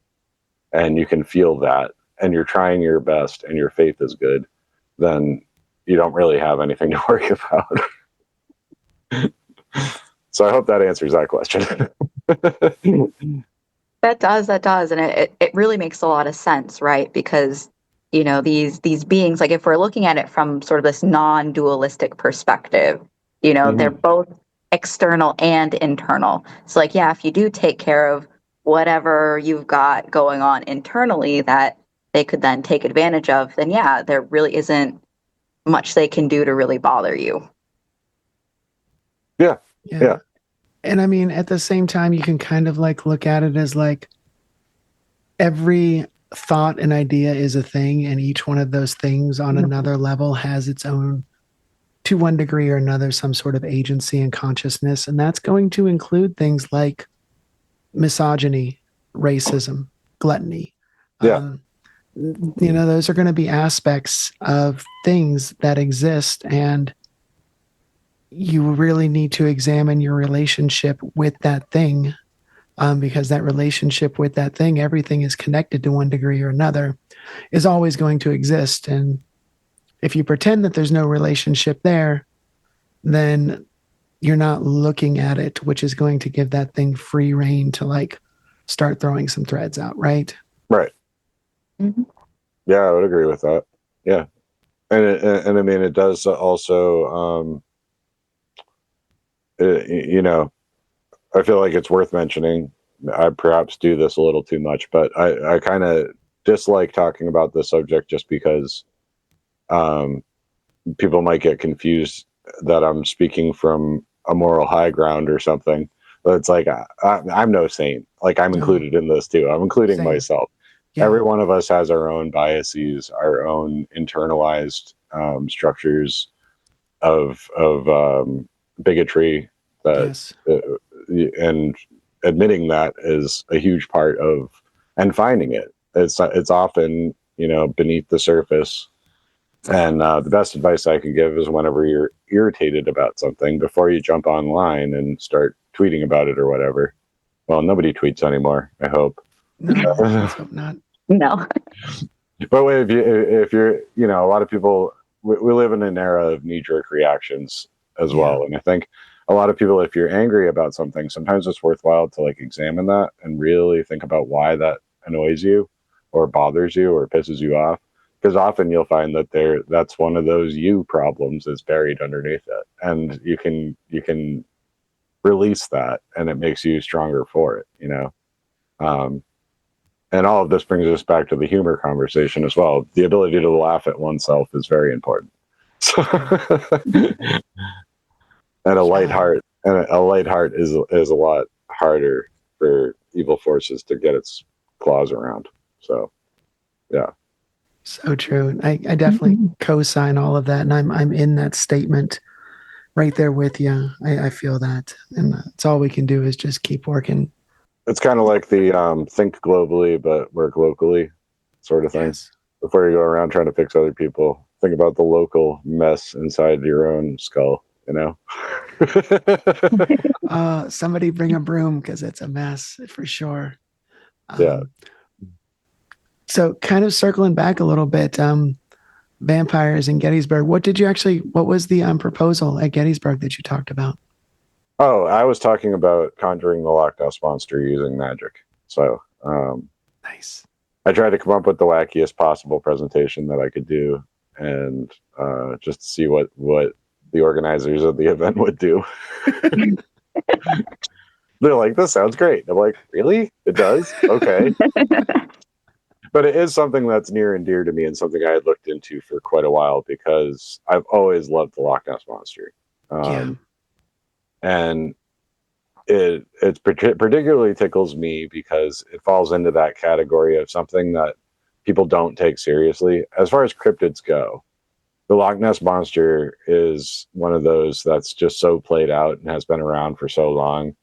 and you can feel that and you're trying your best and your faith is good, then you don't really have anything to worry about. So I hope that answers that question. That does. And it really makes a lot of sense, right? Because these beings, if we're looking at it from sort of this non-dualistic perspective, mm-hmm. They're both external and internal. So if you do take care of whatever you've got going on internally, that they could then take advantage of, then yeah, there really isn't much they can do to really bother you. Yeah. And I mean, at the same time, you can kind of like look at it as like every thought and idea is a thing, and each one of those things on another level has its own, to one degree or another, some sort of agency and consciousness. And that's going to include things like misogyny, racism, gluttony. Yeah. Those are going to be aspects of things that exist, and you really need to examine your relationship with that thing, because that relationship with that thing, everything is connected to one degree or another, is always going to exist. And if you pretend that there's no relationship there, then you're not looking at it, which is going to give that thing free reign to like start throwing some threads out, right? Right. Mm-hmm. Yeah, I would agree with that. Yeah. And I mean, it does also, I feel like it's worth mentioning. I perhaps do this a little too much, but I kind of dislike talking about this subject just because people might get confused that I'm speaking from a moral high ground or something. But it's like, I'm no saint. Like, I'm included in this too. I'm including Same. myself. Yeah. Every one of us has our own biases, our own internalized structures of bigotry that Yes. and admitting that is a huge part of, and finding it. It's often, beneath the surface. And the best advice I can give is whenever you're irritated about something, before you jump online and start tweeting about it or whatever. Well, nobody tweets anymore, I hope. No, let's hope not. No. But if you're, a lot of people, we live in an era of knee-jerk reactions as well. And I think a lot of people, if you're angry about something, sometimes it's worthwhile to like examine that and really think about why that annoys you or bothers you or pisses you off. Because often you'll find that that's one of those you problems is buried underneath it. And you can release that, and it makes you stronger for it, and all of this brings us back to the humor conversation as well. The ability to laugh at oneself is very important. So, and a light heart is a lot harder for evil forces to get its claws around. So, yeah. So true. I definitely co-sign all of that, and I'm in that statement right there with you. I feel that, and it's all we can do is just keep working. It's kind of like the think globally but work locally sort of thing. Yes. Before you go around trying to fix other people, think about the local mess inside your own skull, Somebody bring a broom because it's a mess for sure. Yeah. So kind of circling back a little bit, vampires in Gettysburg. What was the proposal at Gettysburg that you talked about? Oh, I was talking about conjuring the Loch Ness Monster using magic. So, nice. I tried to come up with the wackiest possible presentation that I could do, and just to see what the organizers of the event would do. They're like, "This sounds great." I'm like, "Really? It does? Okay." But it is something that's near and dear to me, and something I had looked into for quite a while because I've always loved the Loch Ness Monster. And it particularly tickles me because it falls into that category of something that people don't take seriously. As far as cryptids go, the Loch Ness Monster is one of those that's just so played out and has been around for so long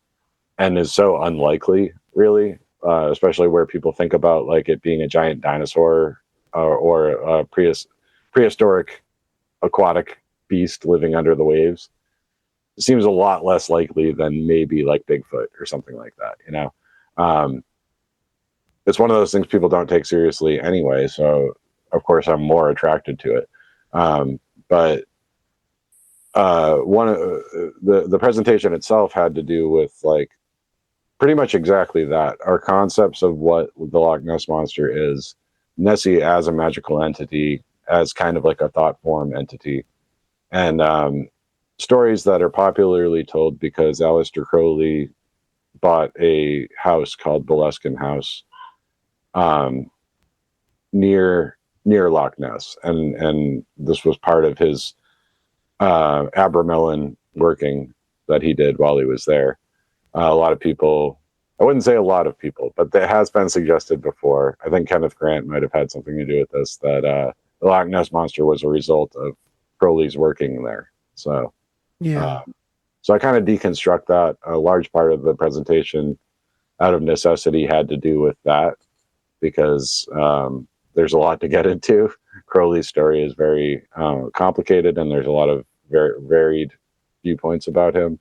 and is so unlikely, really, especially where people think about like it being a giant dinosaur or a prehistoric aquatic beast living under the waves. It seems a lot less likely than maybe like Bigfoot or something like that, It's one of those things people don't take seriously anyway, so of course I'm more attracted to it. But one of the presentation itself had to do with like pretty much exactly that. Our concepts of what the Loch Ness Monster is, Nessie as a magical entity, as kind of like a thought form entity, and stories that are popularly told because Aleister Crowley bought a house called Boleskine House near Loch Ness, and this was part of his Abramelin working that he did while he was there. A lot of people, I wouldn't say a lot of people, but it has been suggested before. I think Kenneth Grant might have had something to do with this, that the Loch Ness Monster was a result of Crowley's working there. So, Yeah. so I kind of deconstruct that. A large part of the presentation, out of necessity, had to do with that, because there's a lot to get into. Crowley's story is very complicated, and there's a lot of very varied viewpoints about him.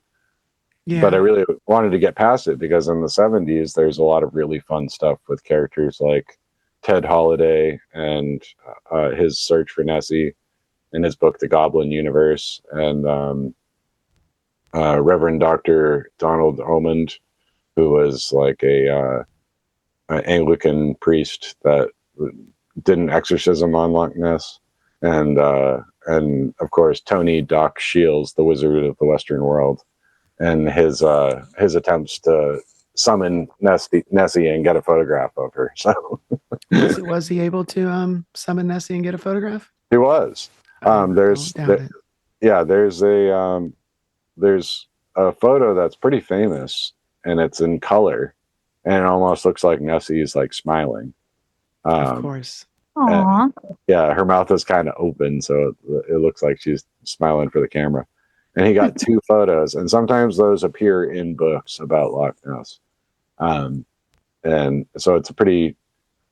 Yeah. But I really wanted to get past it, because in the 70s, there's a lot of really fun stuff with characters like Ted Holiday and his search for Nessie in his book, The Goblin Universe, and Reverend Dr. Donald Omond, who was like an Anglican priest that did an exorcism on Loch Ness, and of course Tony Doc Shields, the Wizard of the Western World, and his attempts to summon Nessie and get a photograph of her. So was he able to summon Nessie and get a photograph? he was. There's a photo that's pretty famous, and it's in color, and it almost looks like Nessie's like smiling. Of course. Aww. Yeah, her mouth is kind of open, so it looks like she's smiling for the camera. And he got 2 photos, and sometimes those appear in books about Loch Ness. And so it's a pretty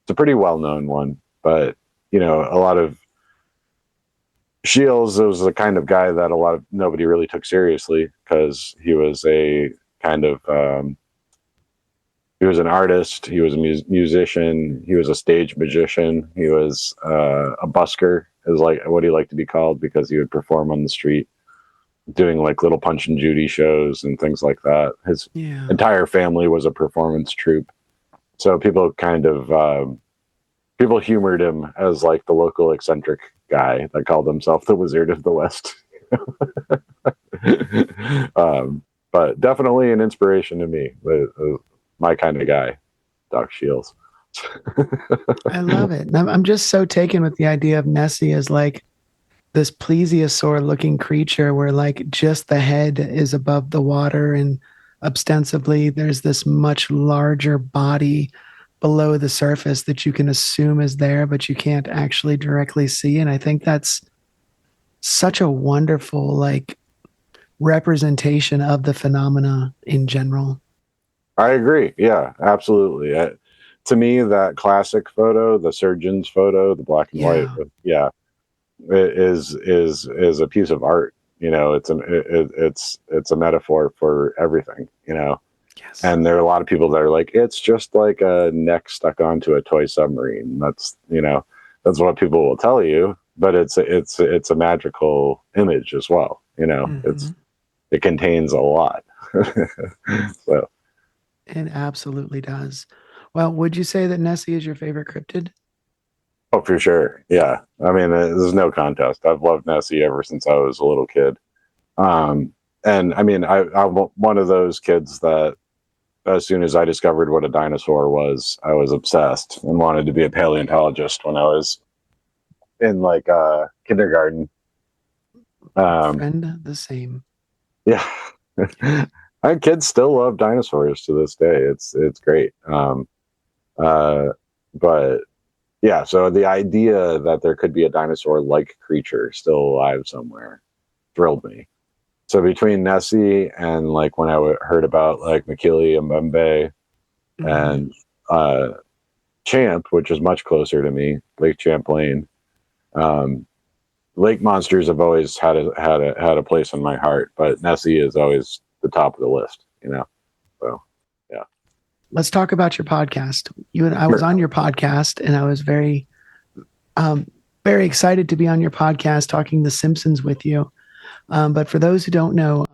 well-known one. But a lot of Shields was the kind of guy that nobody really took seriously, because he was a kind of he was an artist, he was a musician, he was a stage magician, he was a busker, is like what he liked to be called, because he would perform on the street doing like little Punch and Judy shows and things like that. His entire family was a performance troupe, so people kind of people humored him as like the local eccentric guy that called himself the Wizard of the West. But definitely an inspiration to me, my kind of guy, Doc Shields. I love it. I'm just so taken with the idea of Nessie as like this plesiosaur looking creature where like just the head is above the water, and ostensibly there's this much larger body below the surface that you can assume is there, but you can't actually directly see. And I think that's such a wonderful like representation of the phenomena in general. I agree. Yeah, absolutely. To me, that classic photo, the surgeon's photo, the black and white, it is a piece of art. It's a metaphor for everything. Yes. And there are a lot of people that are like, it's just like a neck stuck onto a toy submarine. That's what people will tell you, but it's a magical image as well. It contains a lot. So it absolutely does. Well, would you say that Nessie is your favorite cryptid? Oh, for sure. Yeah. I mean, there's no contest. I've loved Nessie ever since I was a little kid. And I mean, I'm one of those kids that as soon as I discovered what a dinosaur was, I was obsessed and wanted to be a paleontologist when I was in like kindergarten. Friend, the same. Yeah. My kids still love dinosaurs to this day. It's great. But yeah, so the idea that there could be a dinosaur-like creature still alive somewhere thrilled me. So between Nessie and like when I heard about like Makili and Mbembe and Champ, which is much closer to me, Lake Champlain, lake monsters have always had a place in my heart, but Nessie is always the top of the list, So yeah. Let's talk about your podcast. I was on your podcast, and I was very, very excited to be on your podcast talking The Simpsons with you. But for those who don't know,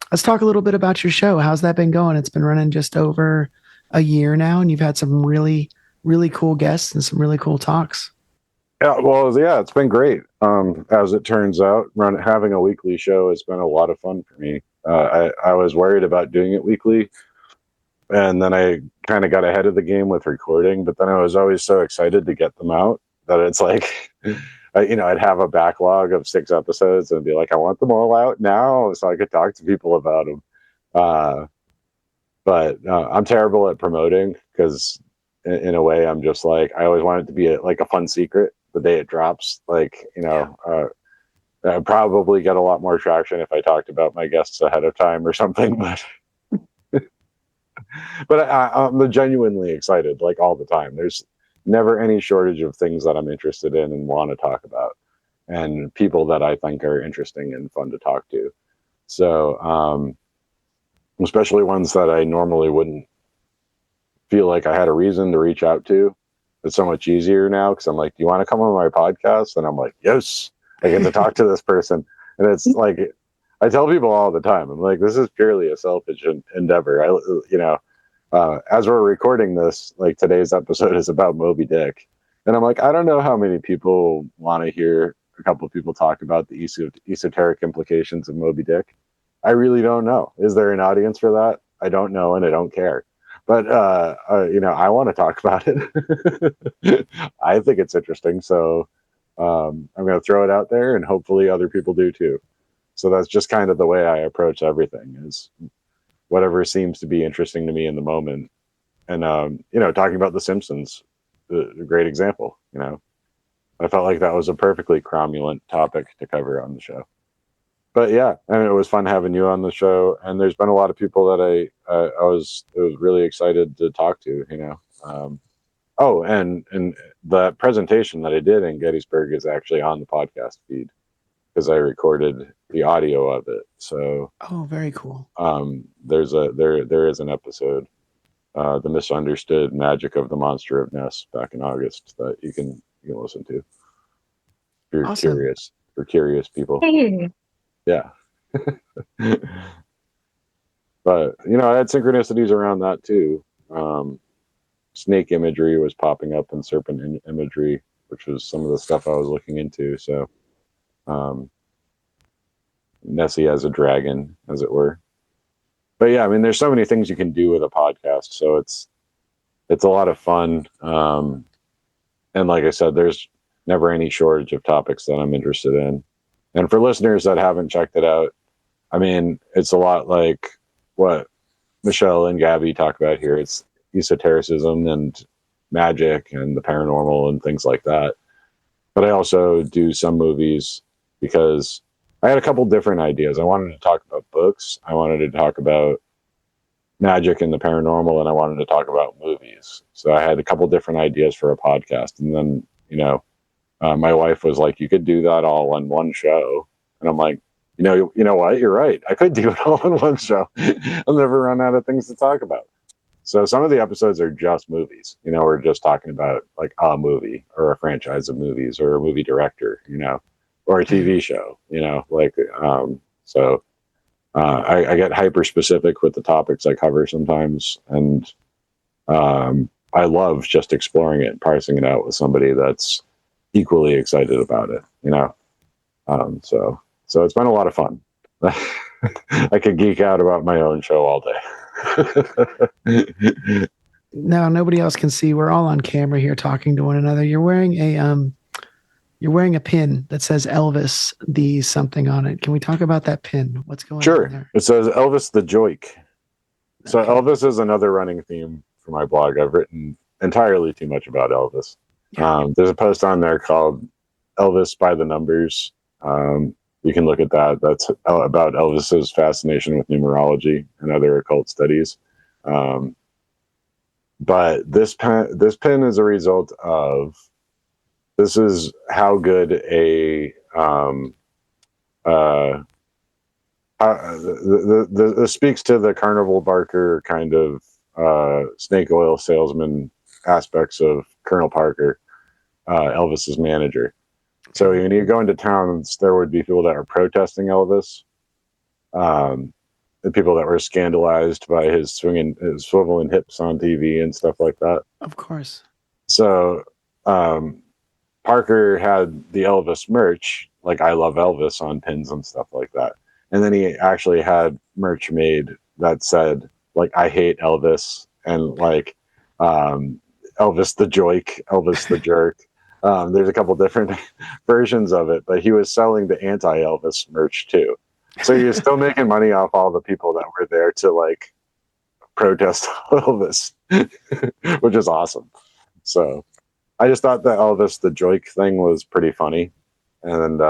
let's talk a little bit about your show. How's that been going? It's been running just over a year now, and you've had some really, really cool guests and some really cool talks. Yeah, well, yeah, it's been great. As it turns out, having a weekly show has been a lot of fun for me. I was worried about doing it weekly, and then I kind of got ahead of the game with recording, but then I was always so excited to get them out that it's like, I'd have a backlog of 6 episodes and be like, I want them all out now so I could talk to people about them. But I'm terrible at promoting because in a way I'm just like, I always want it to be like a fun secret the day it drops. Like, I'd probably get a lot more traction if I talked about my guests ahead of time or something, but I'm genuinely excited, like, all the time. There's never any shortage of things that I'm interested in and want to talk about, and people that I think are interesting and fun to talk to. So, especially ones that I normally wouldn't feel like I had a reason to reach out to. It's so much easier now because I'm like, do you want to come on my podcast? And I'm like, yes, I get to talk to this person. And it's like, I tell people all the time, I'm like, this is purely a selfish endeavor. As we're recording this, like, today's episode is about Moby Dick. And I'm like, I don't know how many people want to hear a couple of people talk about the esoteric implications of Moby Dick. I really don't know. Is there an audience for that? I don't know, and I don't care. But, I want to talk about it. I think it's interesting. So I'm going to throw it out there, and hopefully other people do too. So that's just kind of the way I approach everything, is whatever seems to be interesting to me in the moment. And, talking about The Simpsons, a great example. I felt like that was a perfectly cromulent topic to cover on the show. But yeah, I mean, it was fun having you on the show, and there's been a lot of people that I was really excited to talk to. And the presentation that I did in Gettysburg is actually on the podcast feed because I recorded the audio of it. So very cool. There is an episode, The Misunderstood Magic of the Monster of Ness, back in August, that you can listen to if you're Awesome. curious, for curious people. Hey. Yeah. But I had synchronicities around that too. Snake imagery was popping up, and serpent imagery, which was some of the stuff I was looking into. So Nessie as a dragon, as it were. But yeah, I mean, there's so many things you can do with a podcast, so it's a lot of fun. And like I said, there's never any shortage of topics that I'm interested in. And for listeners that haven't checked it out, I mean, it's a lot like what Michelle and Gabby talk about here. It's esotericism and magic and the paranormal and things like that. But I also do some movies because I had a couple different ideas. I wanted to talk about books, I wanted to talk about magic and the paranormal, and I wanted to talk about movies. So I had a couple different ideas for a podcast. And then, my wife was like, you could do that all on one show. And I'm like, you know what? You're right. I could do it all in one show. I'll never run out of things to talk about. So some of the episodes are just movies. We're just talking about like a movie or a franchise of movies or a movie director, or a TV show, I get hyper specific with the topics I cover sometimes. And I love just exploring it and parsing it out with somebody that's equally excited about it, so it's been a lot of fun. I could geek out about my own show all day. Now nobody else can see. We're all on camera here talking to one another. You're wearing a pin that says Elvis the something on it. Can we talk about that pin? What's going on there? It says Elvis the Joik. So Elvis is another running theme for my blog. I've written entirely too much about Elvis. There's a post on there called Elvis by the Numbers. You can look at that. That's about Elvis's fascination with numerology and other occult studies. But this pin is a result of, this is how good this speaks to the carnival barker kind of snake oil salesman aspects of Colonel Parker, Elvis's manager. So when you go into towns, there would be people that are protesting Elvis, the people that were scandalized by his swiveling hips on TV and stuff like that. Of course. So Parker had the Elvis merch, like I Love Elvis, on pins and stuff like that. And then he actually had merch made that said, like, I hate Elvis, and like Elvis the Joik, Elvis the Jerk. There's a couple different versions of it, but he was selling the anti-Elvis merch too. So you're still making money off all the people that were there to like protest Elvis, which is awesome. So I just thought the Elvis the Joik thing was pretty funny, and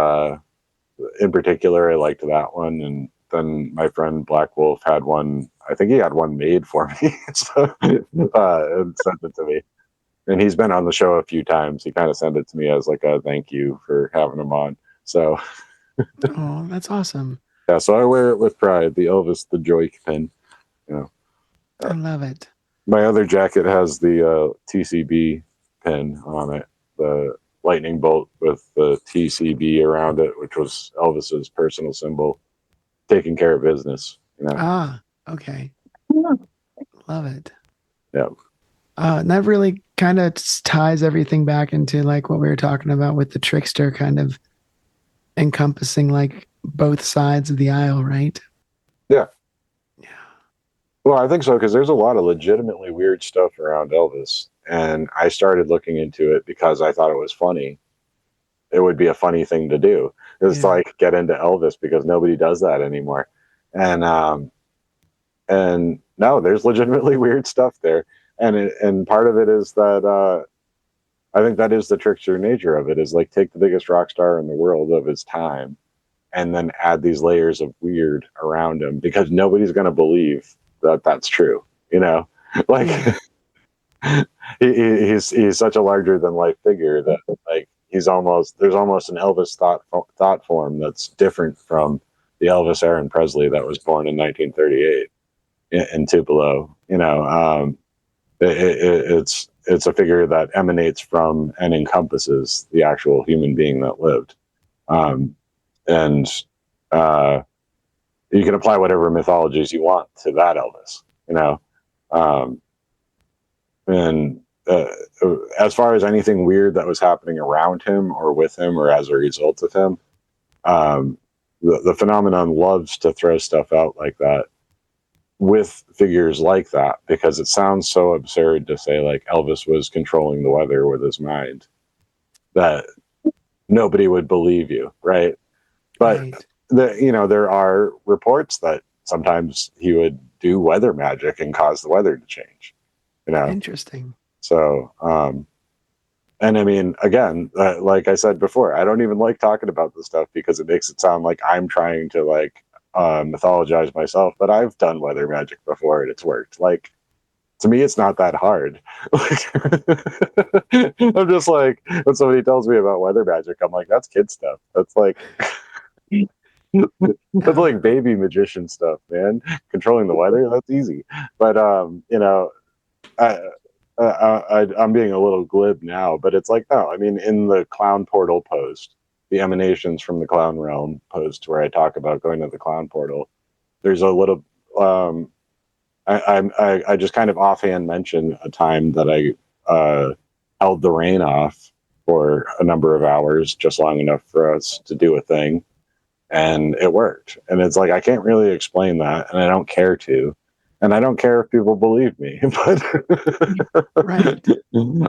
in particular, I liked that one. And then my friend Black Wolf had one. I think he had one made for me, so, and sent it to me. And he's been on the show a few times. He kind of sent it to me as like a thank you for having him on. So Oh, that's awesome. yeah, so I wear it with pride. The Elvis the Joik pin. You know, I love it. my other jacket has the TCB pin on it. The lightning bolt with the TCB around it, which was Elvis's personal symbol, taking care of business. You know. Ah, okay. Love it. Yeah. And that really kind of ties everything back into like what we were talking about with the Trickster, kind of encompassing like both sides of the aisle, right? Yeah. Yeah. Well, I think so, because there's a lot of legitimately weird stuff around Elvis. And I started looking into it because I thought it was funny. It would be a funny thing to do. It's Yeah. like get into Elvis because nobody does that anymore. And no, there's legitimately weird stuff there. And part of it is that I think that is the trickster nature of it, is like take the biggest rock star in the world of his time and then add these layers of weird around him, because nobody's going to believe that that's true. You know, like he's such a larger than life figure that like there's almost an Elvis thought form that's different from the Elvis Aaron Presley that was born in 1938 in Tupelo. You know, it's a figure that emanates from and encompasses the actual human being that lived. And you can apply whatever mythologies you want to that Elvis, you know. And as far as anything weird that was happening around him or with him or as a result of him, the phenomenon loves to throw stuff out like that with figures like that, because it sounds so absurd to say like Elvis was controlling the weather with his mind that nobody would believe you, right? But Right. there are reports that sometimes he would do weather magic and cause the weather to change, you know. Interesting. So and I mean, again, like I said before, I don't even like talking about this stuff because it makes it sound like I'm trying to like mythologize myself, but I've done weather magic before and it's worked. Like, to me, it's not that hard. I'm just like, when somebody tells me about weather magic, I'm like, that's kid stuff. That's like that's like baby magician stuff, man. Controlling the weather, that's easy. But I'm being a little glib now, but it's like, no, I mean, in the clown portal post, the emanations from the clown realm post, where I talk about going to the clown portal, there's a little. I just kind of offhand mention a time that I held the rain off for a number of hours, just long enough for us to do a thing, and it worked. And it's like I can't really explain that, and I don't care to. And I don't care if people believe me, but Right.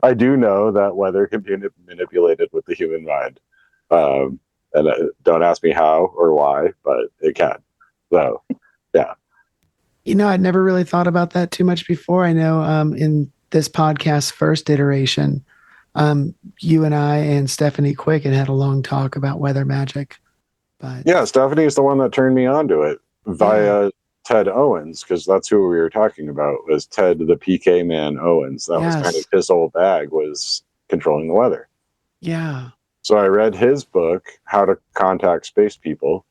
I do know that weather can be manipulated with the human mind. And don't ask me how or why, but it can. So, yeah. You know, I'd never really thought about that too much before. I know in this podcast's first iteration, you and I and Stephanie Quick had a long talk about weather magic. But Yeah, Stephanie is the one that turned me on to it via Ted Owens, because that's who we were talking about, was Ted the PK man Owens. That was kind of his whole bag, was controlling the weather. Yeah. So I read his book, How to Contact Space People,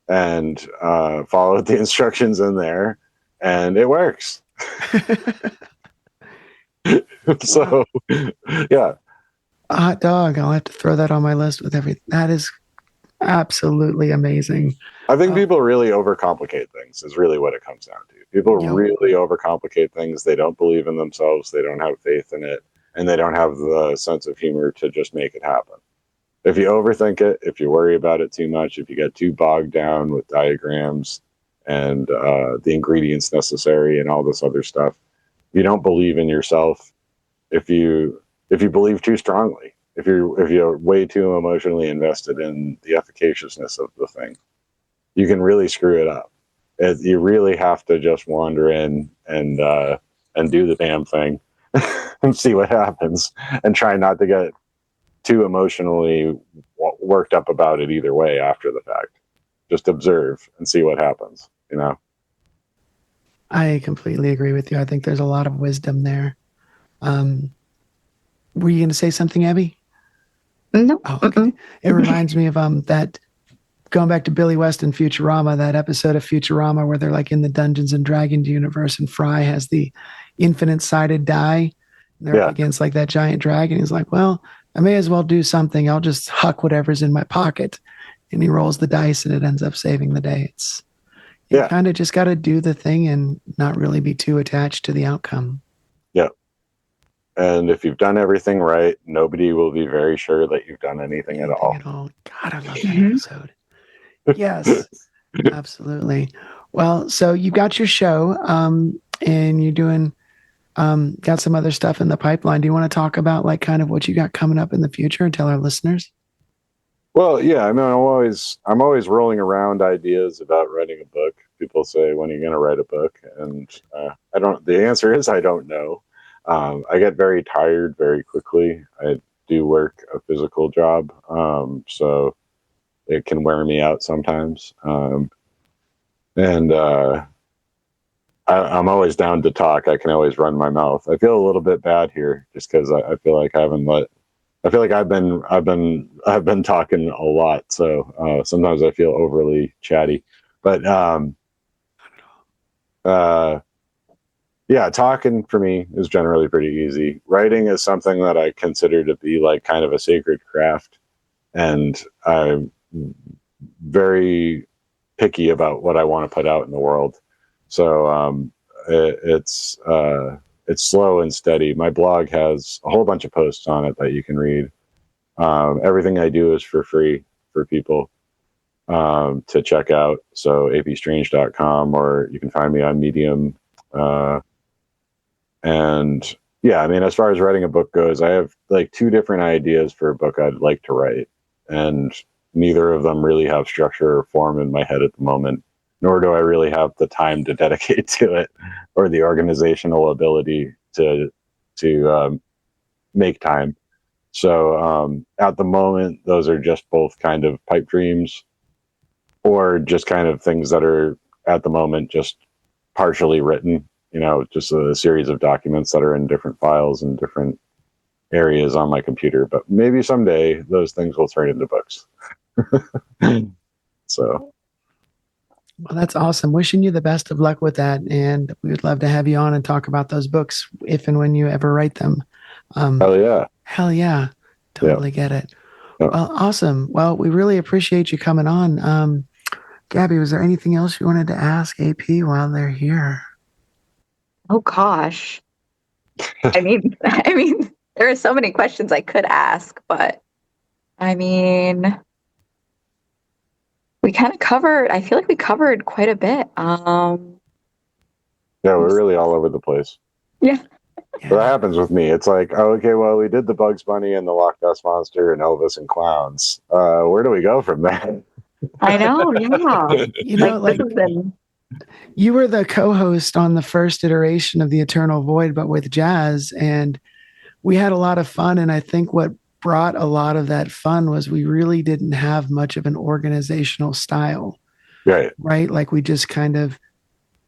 and followed the instructions in there, and it works. So, yeah. A hot dog. I'll have to throw that on my list with everything. That is absolutely amazing. I think people really overcomplicate things, is really what it comes down to. People really overcomplicate things. They don't believe in themselves. They don't have faith in it. And they don't have the sense of humor to just make it happen. If you overthink it, if you worry about it too much, if you get too bogged down with diagrams and the ingredients necessary and all this other stuff, you don't believe in yourself. If you believe too strongly, if you're way too emotionally invested in the efficaciousness of the thing, you can really screw it up. You really have to just wander in and do the damn thing and see what happens, and try not to get too emotionally worked up about it either way after the fact. Just observe and see what happens, you know? I completely agree with you. I think there's a lot of wisdom there. Were you going to say something, Abby? No. Oh, okay. It reminds me of that, going back to Billy West and Futurama, that episode of Futurama where they're like in the Dungeons and Dragons universe, and Fry has the infinite-sided die. And they're up against like that giant dragon. He's like, well, I may as well do something. I'll just huck whatever's in my pocket. And he rolls the dice and it ends up saving the day. You kind of just got to do the thing and not really be too attached to the outcome. Yeah. And if you've done everything right, nobody will be very sure that you've done anything at all. God, I love that episode. Yes, absolutely. Well, so you got your show, and you're doing, got some other stuff in the pipeline. Do you want to talk about like kind of what you got coming up in the future and tell our listeners? Well, yeah, I mean, I'm always rolling around ideas about writing a book. People say, "When are you going to write a book?" And I don't. The answer is I don't know. I get very tired very quickly. I do work a physical job, so it can wear me out sometimes. And I'm always down to talk. I can always run my mouth. I feel a little bit bad here just because I feel like I haven't let. I feel like I've been talking a lot, so sometimes I feel overly chatty. But yeah, talking for me is generally pretty easy. Writing is something that I consider to be like kind of a sacred craft, and I'm very picky about what I want to put out in the world. So it's slow and steady. My blog has a whole bunch of posts on it that you can read. Everything I do is for free for people to check out. So apstrange.com, or you can find me on Medium. And yeah, I mean, as far as writing a book goes, I have like 2 different ideas for a book I'd like to write, and neither of them really have structure or form in my head at the moment, nor do I really have the time to dedicate to it or the organizational ability to make time. So at the moment, those are just both kind of pipe dreams, or just kind of things that are at the moment just partially written, you know, just a series of documents that are in different files and different areas on my computer. But maybe someday those things will turn into books. So. Well, that's awesome. Wishing you the best of luck with that. And we would love to have you on and talk about those books if and when you ever write them. Hell yeah. Hell yeah. Totally get it. Well, awesome. Well, we really appreciate you coming on. Gabby, was there anything else you wanted to ask AP while they're here? Oh gosh. I mean, there are so many questions I could ask, but I mean, we kind of covered, I feel like we covered quite a bit. Yeah, we're really all over the place. Yeah. But that happens with me. It's like, oh, okay, well, we did the Bugs Bunny and the Loch Ness Monster and Elvis and clowns. Where do we go from there? I know, yeah. You know, like you were the co-host on the first iteration of the Eternal Void, but with Jazz, and we had a lot of fun. And I think what brought a lot of that fun was we really didn't have much of an organizational style. Right? Like we just kind of,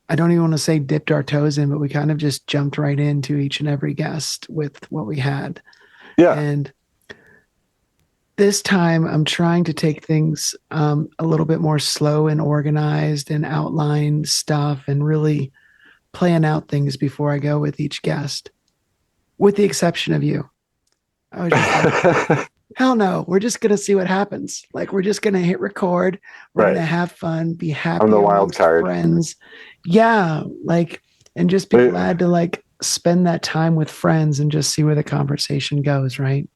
I don't even want to say dipped our toes in, but we kind of just jumped right into each and every guest with what we had. Yeah. And this time I'm trying to take things a little bit more slow and organized and outline stuff and really plan out things before I go with each guest, with the exception of you. I was just like, hell no, we're just going to see what happens. Like, we're just going to hit record. We're going to have fun, be happy. I'm the wild card. Friends. Yeah. Like, and just be glad to like spend that time with friends and just see where the conversation goes. Right.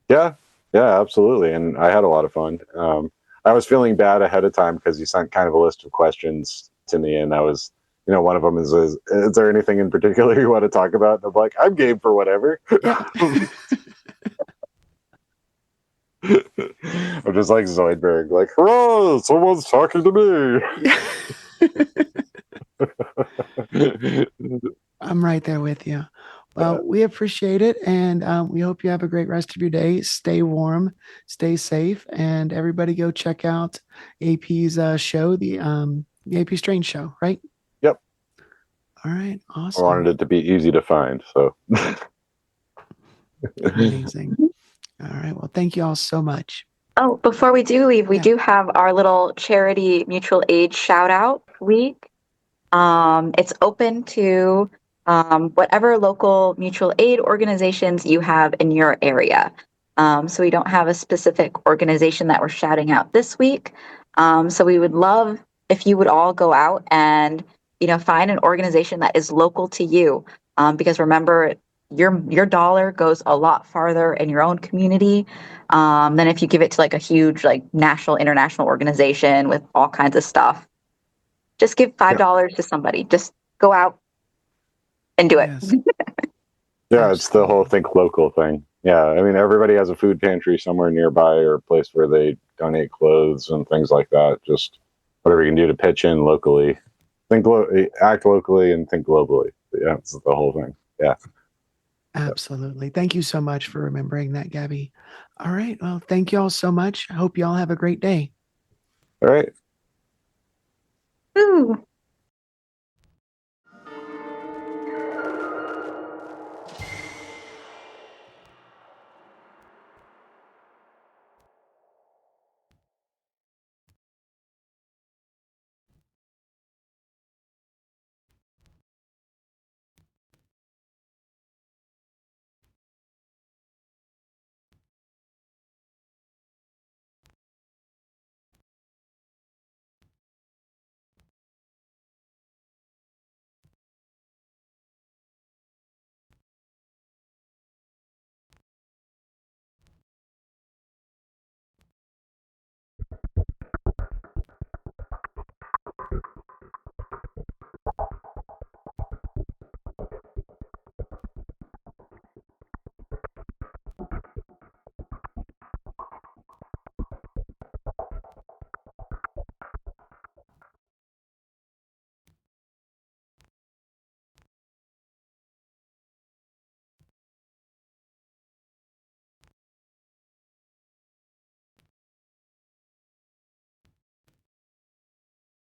Yeah. Yeah, absolutely. And I had a lot of fun. I was feeling bad ahead of time because you sent kind of a list of questions to me, and I was, you know, one of them is there anything in particular you want to talk about? And I'm like, I'm game for whatever. Yeah. I'm just like Zoidberg, like, hello, someone's talking to me. I'm right there with you. Well, we appreciate it, and we hope you have a great rest of your day. Stay warm, stay safe, and everybody go check out AP's show, the AP Strange Show, right? Yep. All right, I awesome. wanted it to be easy to find, so. Amazing. All right, well, thank you all so much. Oh, before we do leave, we Yeah. do have our little charity mutual aid shout out week. It's open to whatever local mutual aid organizations you have in your area. So we don't have a specific organization that we're shouting out this week. So we would love if you would all go out and find an organization that is local to you, because remember, your dollar goes a lot farther in your own community than if you give it to like a huge like national international organization with all kinds of stuff. Just give $5 to somebody. Just go out and do it. Yes. Yeah, it's the whole Absolutely. think local thing. Yeah, I mean, everybody has a food pantry somewhere nearby or a place where they donate clothes and things like that. Just whatever you can do to pitch in locally. Act locally and think globally. Yeah, it's the whole thing. Yeah. Absolutely. Thank you so much for remembering that, Gabby. All right. Well, thank you all so much. I hope you all have a great day. All right. Ooh.